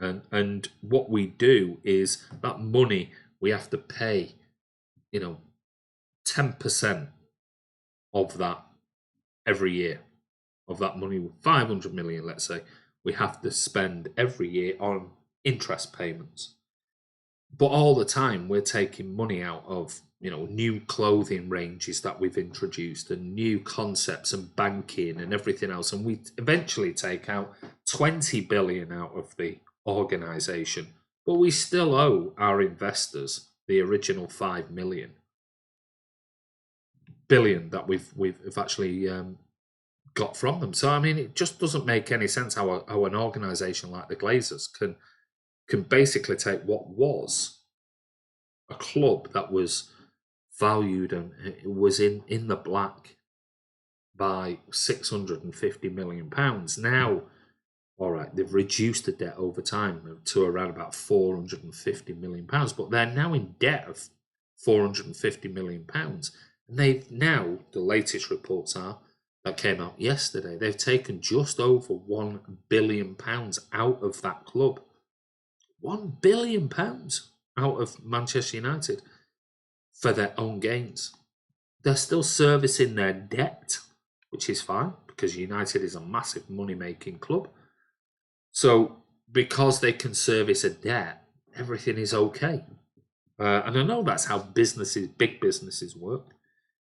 and what we do is that money we have to pay, 10% of that every year, of that money, 500 million, let's say, we have to spend every year on interest payments. But all the time, we're taking money out of, new clothing ranges that we've introduced and new concepts and banking and everything else. And we eventually take out 20 billion out of the organisation. But we still owe our investors the original 5 billion that we've actually got from them. So, I mean, it just doesn't make any sense how an organisation like the Glazers can basically take what was a club that was valued and it was in the black by £650 million. Now, all right, they've reduced the debt over time to around about £450 million, but they're now in debt of £450 million. And they've now, the latest reports are that came out yesterday, they've taken just over £1 billion out of that club. £1 billion out of Manchester United for their own gains. They're still servicing their debt, which is fine because United is a massive money-making club. So because they can service a debt, everything is okay. And I know that's how big businesses work.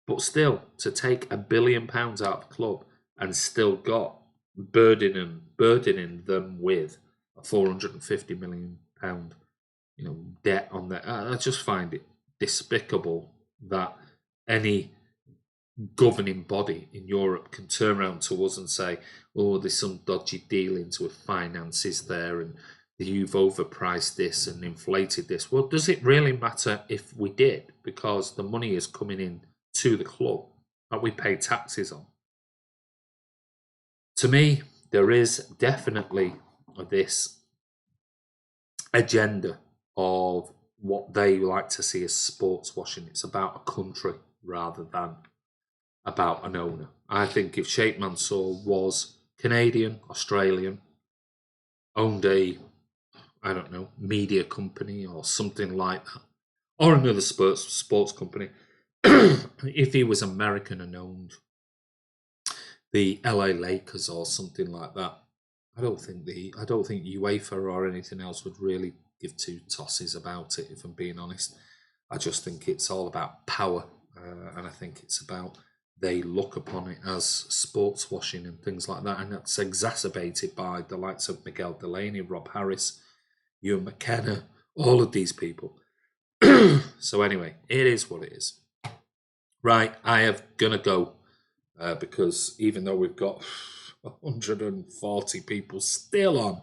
But still, to take £1 billion out of the club and still got burdening them with a £450 million, debt on that. I just find it despicable that any governing body in Europe can turn around to us and say, "Oh, there's some dodgy dealings with finances there, and you've overpriced this and inflated this." Well, does it really matter if we did? Because the money is coming in to the club that we pay taxes on. To me, there is definitely this agenda of what they like to see as sports washing. It's about a country rather than about an owner. I think if Sheikh Mansour was Canadian, Australian, owned a, I don't know, media company or something like that, or another sports company, if he was American and owned the LA Lakers or something like that, I don't think UEFA or anything else would really give two tosses about it, if I'm being honest. I just think it's all about power, and I think it's about they look upon it as sports washing and things like that, and that's exacerbated by the likes of Miguel Delaney, Rob Harris, Ewan McKenna, all of these people. So anyway, it is what it is. Right, I am gonna go because even though we've got 140 people still on,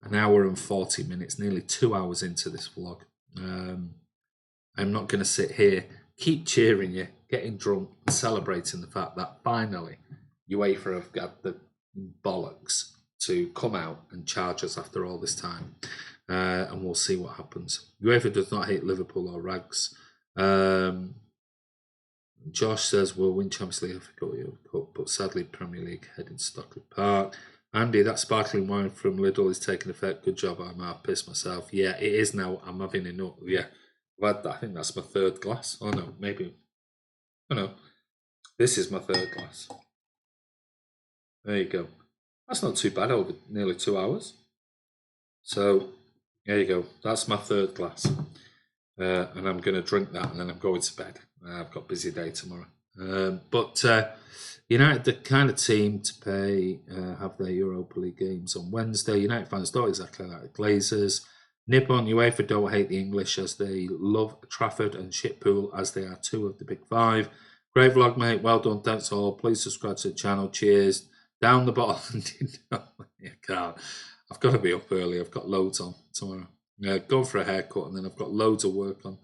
an hour and 40 minutes, nearly 2 hours into this vlog, I'm not going to sit here, keep cheering you, getting drunk, and celebrating the fact that finally UEFA have got the bollocks to come out and charge us after all this time. And we'll see what happens. UEFA does not hate Liverpool or rags. Josh says we'll win Champions League, Africa Cup, but sadly Premier League heading to Stockley Park. Andy, that sparkling wine from Lidl is taking effect. Good job, I'm half pissed myself. Yeah, it is now. I'm having enough. Yeah, but I think that's my third glass. Oh no, maybe. Oh no, this is my third glass. There you go. That's not too bad over nearly 2 hours. So there you go. That's my third glass, and I'm going to drink that, and then I'm going to bed. I've got a busy day tomorrow. But United, the kind of team to have their Europa League games on Wednesday. United fans don't exactly like the Glazers. Nippon UEFA don't hate the English as they love Trafford and Shitpool as they are two of the big five. Great vlog, mate. Well done. Thanks all. Please subscribe to the channel. Cheers. Down the bottom. You can't. I've got to be up early. I've got loads on tomorrow. Go for a haircut, and then I've got loads of work on.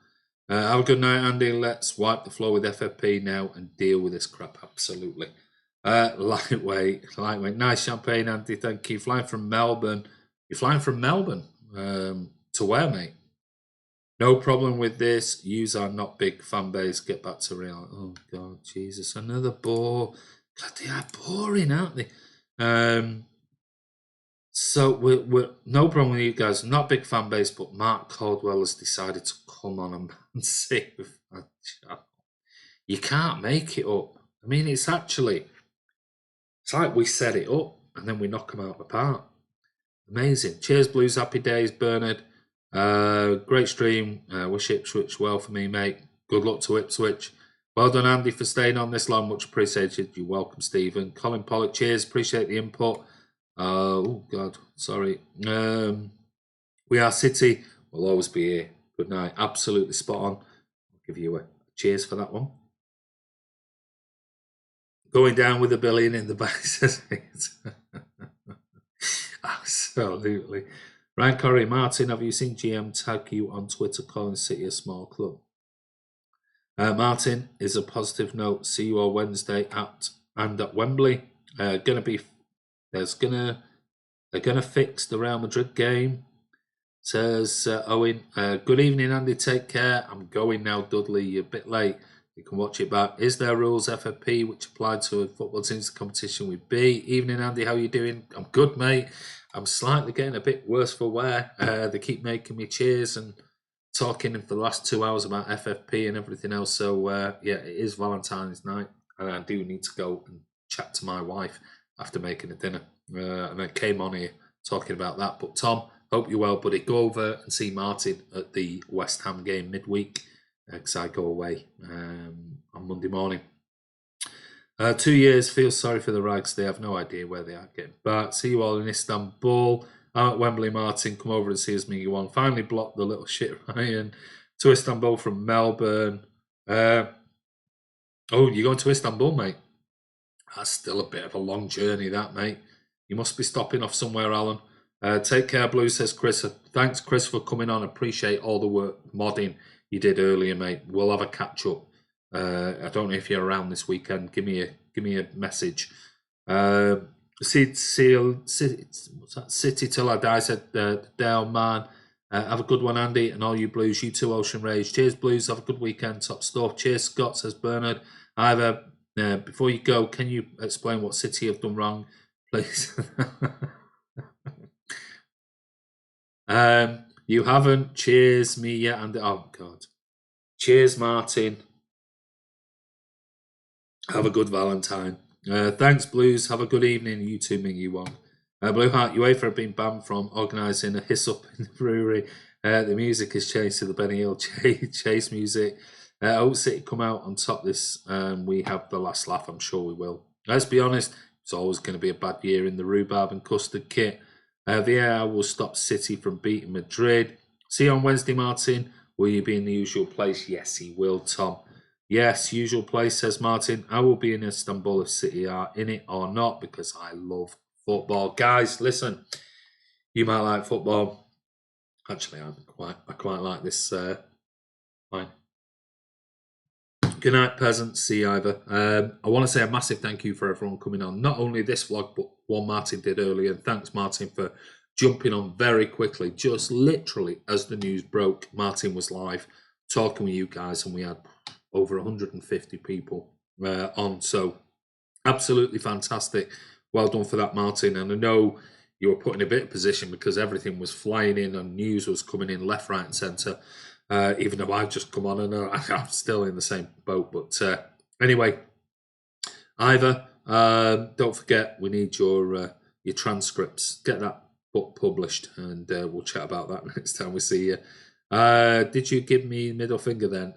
Have a good night, Andy. Let's wipe the floor with FFP now and deal with this crap. Absolutely. Lightweight. Nice champagne, Andy. Thank you. Flying from Melbourne. You're flying from Melbourne to where, mate? No problem with this. Yous are not big fan base. Get back to real. Oh, God, Jesus. Another bore. God, they are boring, aren't they? So we're no problem with you guys. Not big fan base, but Mark Caldwell has decided to come on and say you can't make it up. I mean, it's like we set it up and then we knock them out of the park. Amazing. Cheers, Blues. Happy days, Bernard. Great stream. Wish Ipswich well for me, mate. Good luck to Ipswich. Well done, Andy, for staying on this long. Much appreciated. You're welcome, Stephen. Colin Pollock, cheers. Appreciate the input. Oh, God. Sorry. We are City. We'll always be here. Good night. Absolutely spot on. I'll give you a cheers for that one. Going down with $1 billion in the back, says it. Absolutely. Ryan Corey, Martin, have you seen GM tag you on Twitter calling City a small club? Martin, is a positive note. See you all Wednesday at Wembley. They're gonna fix the Real Madrid game. Says Owen. Good evening, Andy. Take care. I'm going now, Dudley. You're a bit late. You can watch it back. Is there rules FFP which apply to football teams competition with B? Evening, Andy. How you doing? I'm good, mate. I'm slightly getting a bit worse for wear. They keep making me cheers and talking for the last 2 hours about FFP and everything else. So, yeah, it is Valentine's night, and I do need to go and chat to my wife after making a dinner. And I came on here talking about that. But, Tom, hope you're well, buddy. Go over and see Martin at the West Ham game midweek because I go away on Monday morning. 2 years, feel sorry for the Rags. They have no idea where they are getting back. See you all in Istanbul. I'm at Wembley, Martin. Come over and see us, me one. Finally blocked the little shit Ryan to Istanbul from Melbourne. Oh, you're going to Istanbul, mate? That's still a bit of a long journey, that, mate. You must be stopping off somewhere, Alan. Take care, Blue, says Chris. Thanks, Chris, for coming on. Appreciate all the work modding you did earlier, mate. We'll have a catch up. I don't know if you're around this weekend. Give me a message. City till I die, said Dale man. Have a good one, Andy, and all you Blues. You too, Ocean Rage. Cheers, Blues. Have a good weekend. Top stuff. Cheers, Scott, says Bernard. Either before you go, can you explain what City have done wrong, please? You haven't. Cheers, me yet, and oh god. Cheers, Martin. Have a good Valentine. Thanks, Blues. Have a good evening. You too, Ming. You won. Blue Heart, Uefa have been banned from organising a hiss up in the brewery. The music has changed to the Benny Hill chase music. Hope City come out on top this. We have the last laugh. I'm sure we will. Let's be honest. It's always going to be a bad year in the rhubarb and custard kit. VAR will stop City from beating Madrid. See you on Wednesday, Martin. Will you be in the usual place? Yes, he will, Tom. Yes, usual place, says Martin. I will be in Istanbul if City are in it or not because I love football. Guys, listen. You might like football. Actually, I quite like this. Fine. Good night, peasants. See you either. I want to say a massive thank you for everyone coming on. Not only this vlog, but one Martin did earlier. And thanks, Martin, for jumping on very quickly. Just literally as the news broke, Martin was live talking with you guys, and we had over 150 people on. So absolutely fantastic. Well done for that, Martin. And I know you were put in a bit of position because everything was flying in and news was coming in left, right, and centre. Even though I've just come on and I'm still in the same boat. But anyway, Ivor, don't forget we need your transcripts. Get that book published, and we'll chat about that next time we see you. Did you give me middle finger then?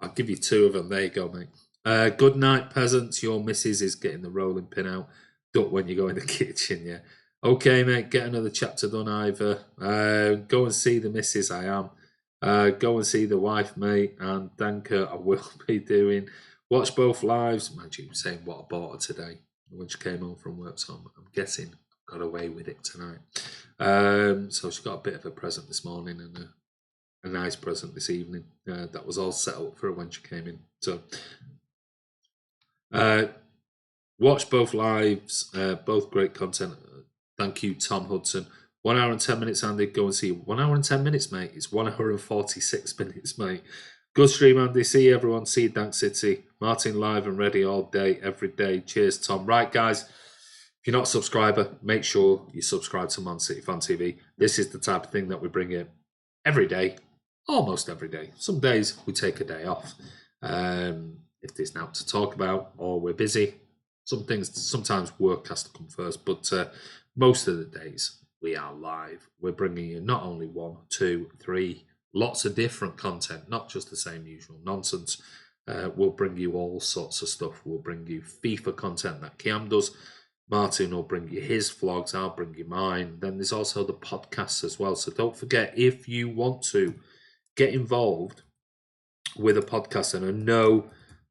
I'll give you two of them. There you go, mate. Good night, peasants. Your missus is getting the rolling pin out. Duck when you go in the kitchen, yeah. Okay, mate, get another chapter done, Ivor. Go and see the missus, I am. Go and see the wife, mate, and thank her. I will be doing. Watch both lives. Imagine saying what I bought her today when she came home from work, so I'm guessing I got away with it tonight. So she got a bit of a present this morning and a nice present this evening. That was all set up for her when she came in. So watch both lives, both great content. Thank you, Tom Hudson. 1 hour and 10 minutes, Andy. Go and see 1 hour and 10 minutes, mate. It's 1 hour and 46 minutes, mate. Good stream, Andy. See you, everyone. See you, Dank City. Martin live and ready all day, every day. Cheers, Tom. Right, guys. If you're not a subscriber, make sure you subscribe to Man City Fan TV. This is the type of thing that we bring in every day, almost every day. Some days we take a day off. If there's now to talk about or we're busy, sometimes work has to come first, but most of the days we are live. We're bringing you not only 1, 2, 3, lots of different content, not just the same usual nonsense. We'll bring you all sorts of stuff. We'll bring you FIFA content that Kiam does. Martin will bring you his vlogs. I'll bring you mine. Then there's also the podcasts as well. So don't forget, if you want to get involved with a podcast, and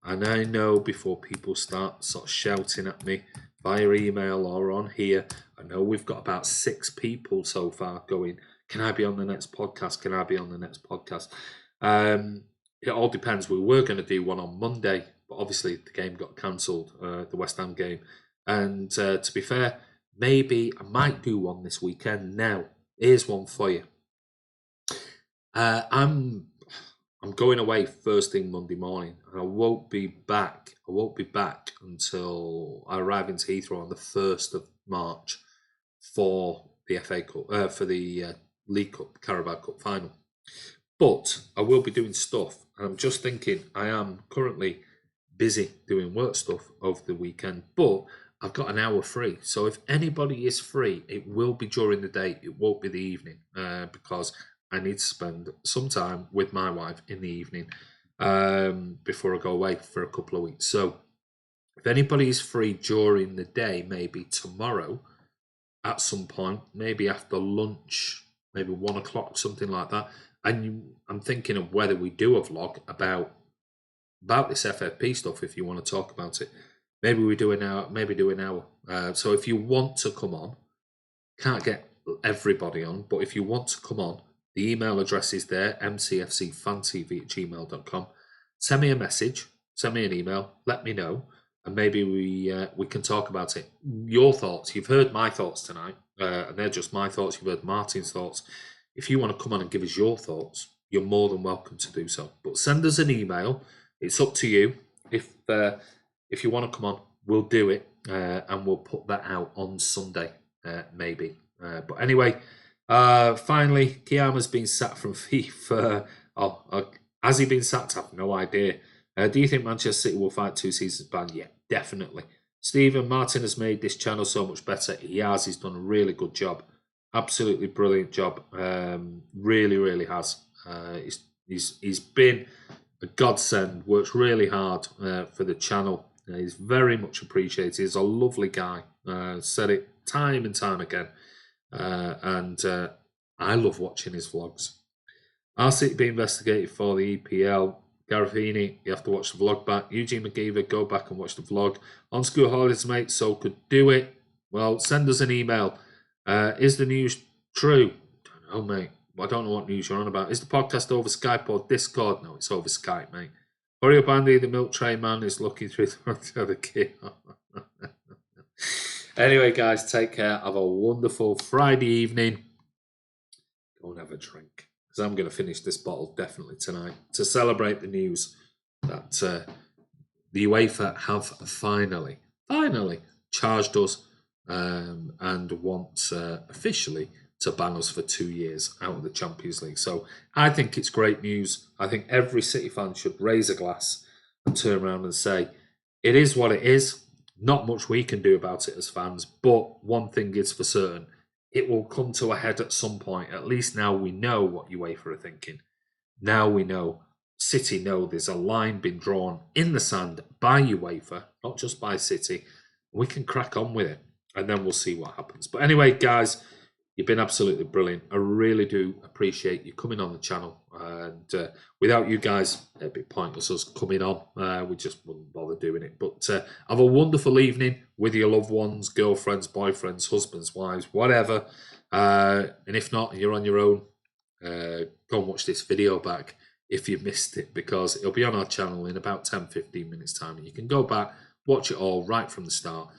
I know before people start sort of shouting at me via email or on here, I know we've got about 6 people so far going, can I be on the next podcast? Can I be on the next podcast? It all depends. We were going to do one on Monday, but obviously the game got cancelled, the West Ham game. And to be fair, maybe I might do one this weekend. Now, here's one for you. I'm going away first thing Monday morning, and I won't be back. I won't be back until I arrive into Heathrow on the 1st of March for the FA Cup, for the League Cup, Carabao Cup final. But I will be doing stuff, and I'm just thinking I am currently busy doing work stuff over the weekend, but I've got an hour free. So if anybody is free, it will be during the day. It won't be the evening because I need to spend some time with my wife in the evening before I go away for a couple of weeks. So If anybody's free during the day, maybe tomorrow at some point, maybe after lunch, maybe 1 o'clock, something like that. And I'm thinking of whether we do a vlog about this FFP stuff. If you want to talk about it, maybe we do an hour. Maybe do an hour. So if you want to come on, can't get everybody on, but if you want to come on, the email address is there: mcfcfantv@gmail.com. Send me a message, send me an email, let me know, and maybe we can talk about it. Your thoughts. You've heard my thoughts tonight, and they're just my thoughts. You've heard Martin's thoughts. If you want to come on and give us your thoughts, you're more than welcome to do so. But send us an email. It's up to you. If you want to come on, we'll do it, and we'll put that out on Sunday, maybe. But anyway, finally, Kiam has been sacked from FIFA. Has he been sacked? I have no idea. Do you think Manchester City will fight 2 seasons ban? Yeah, definitely. Stephen Martin has made this channel so much better. He has. He's done a really good job. Absolutely brilliant job. Really, really has. He's been a godsend. Works really hard for the channel. He's very much appreciated. He's a lovely guy. Said it time and time again. And I love watching his vlogs. Our City be investigated for the EPL. Garafini, you have to watch the vlog back. Eugene McGeever, go back and watch the vlog. On school holidays, mate, so could do it. Well, send us an email. Is the news true? I don't know, mate. I don't know what news you're on about. Is the podcast over Skype or Discord? No, it's over Skype, mate. Hurry up, Andy. The milk tray man is looking through the other key. Anyway, guys, take care. Have a wonderful Friday evening. Go and have a drink, because I'm going to finish this bottle definitely tonight to celebrate the news that the UEFA have finally charged us and want officially to ban us for 2 years out of the Champions League. So I think it's great news. I think every City fan should raise a glass and turn around and say, it is what it is. Not much we can do about it as fans, but one thing is for certain, it will come to a head at some point. At least now we know what UEFA are thinking. Now we know, City know there's a line been drawn in the sand by UEFA, not just by City. We can crack on with it, and then we'll see what happens. But anyway, guys, you've been absolutely brilliant. I really do appreciate you coming on the channel. And without you guys, it'd be pointless us coming on. We just wouldn't bother doing it. But have a wonderful evening with your loved ones, girlfriends, boyfriends, husbands, wives, whatever. And if not, you're on your own. Go and watch this video back if you missed it, because it'll be on our channel in about 10-15 minutes time. And you can go back, watch it all right from the start.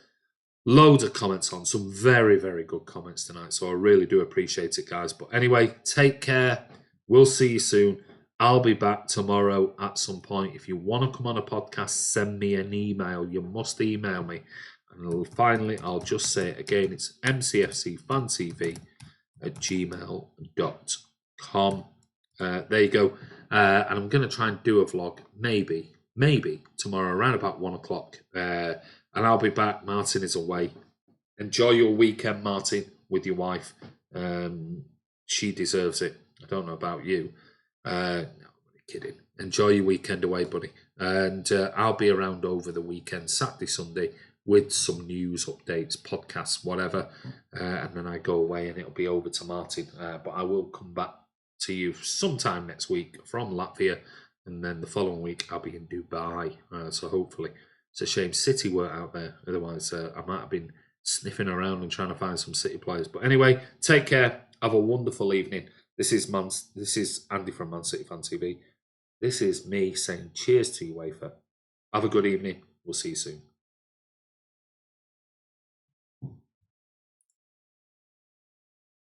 Loads of comments on, some very, very good comments tonight. So I really do appreciate it, guys. But anyway, take care. We'll see you soon. I'll be back tomorrow at some point. If you want to come on a podcast, send me an email. You must email me. And finally, I'll just say it again. It's mcfcfantv@gmail.com. There you go. And I'm going to try and do a vlog, maybe tomorrow around about 1 o'clock. And I'll be back. Martin is away. Enjoy your weekend, Martin, with your wife. She deserves it. I don't know about you. No, I'm kidding. Enjoy your weekend away, buddy. And I'll be around over the weekend, Saturday, Sunday, with some news, updates, podcasts, whatever. And then I go away and it'll be over to Martin. But I will come back to you sometime next week from Latvia. And then the following week, I'll be in Dubai. So hopefully, it's a shame City weren't out there. Otherwise, I might have been sniffing around and trying to find some City players. But anyway, take care. Have a wonderful evening. This is Andy from Man City Fan TV. This is me saying cheers to you, UEFA. Have a good evening. We'll see you soon.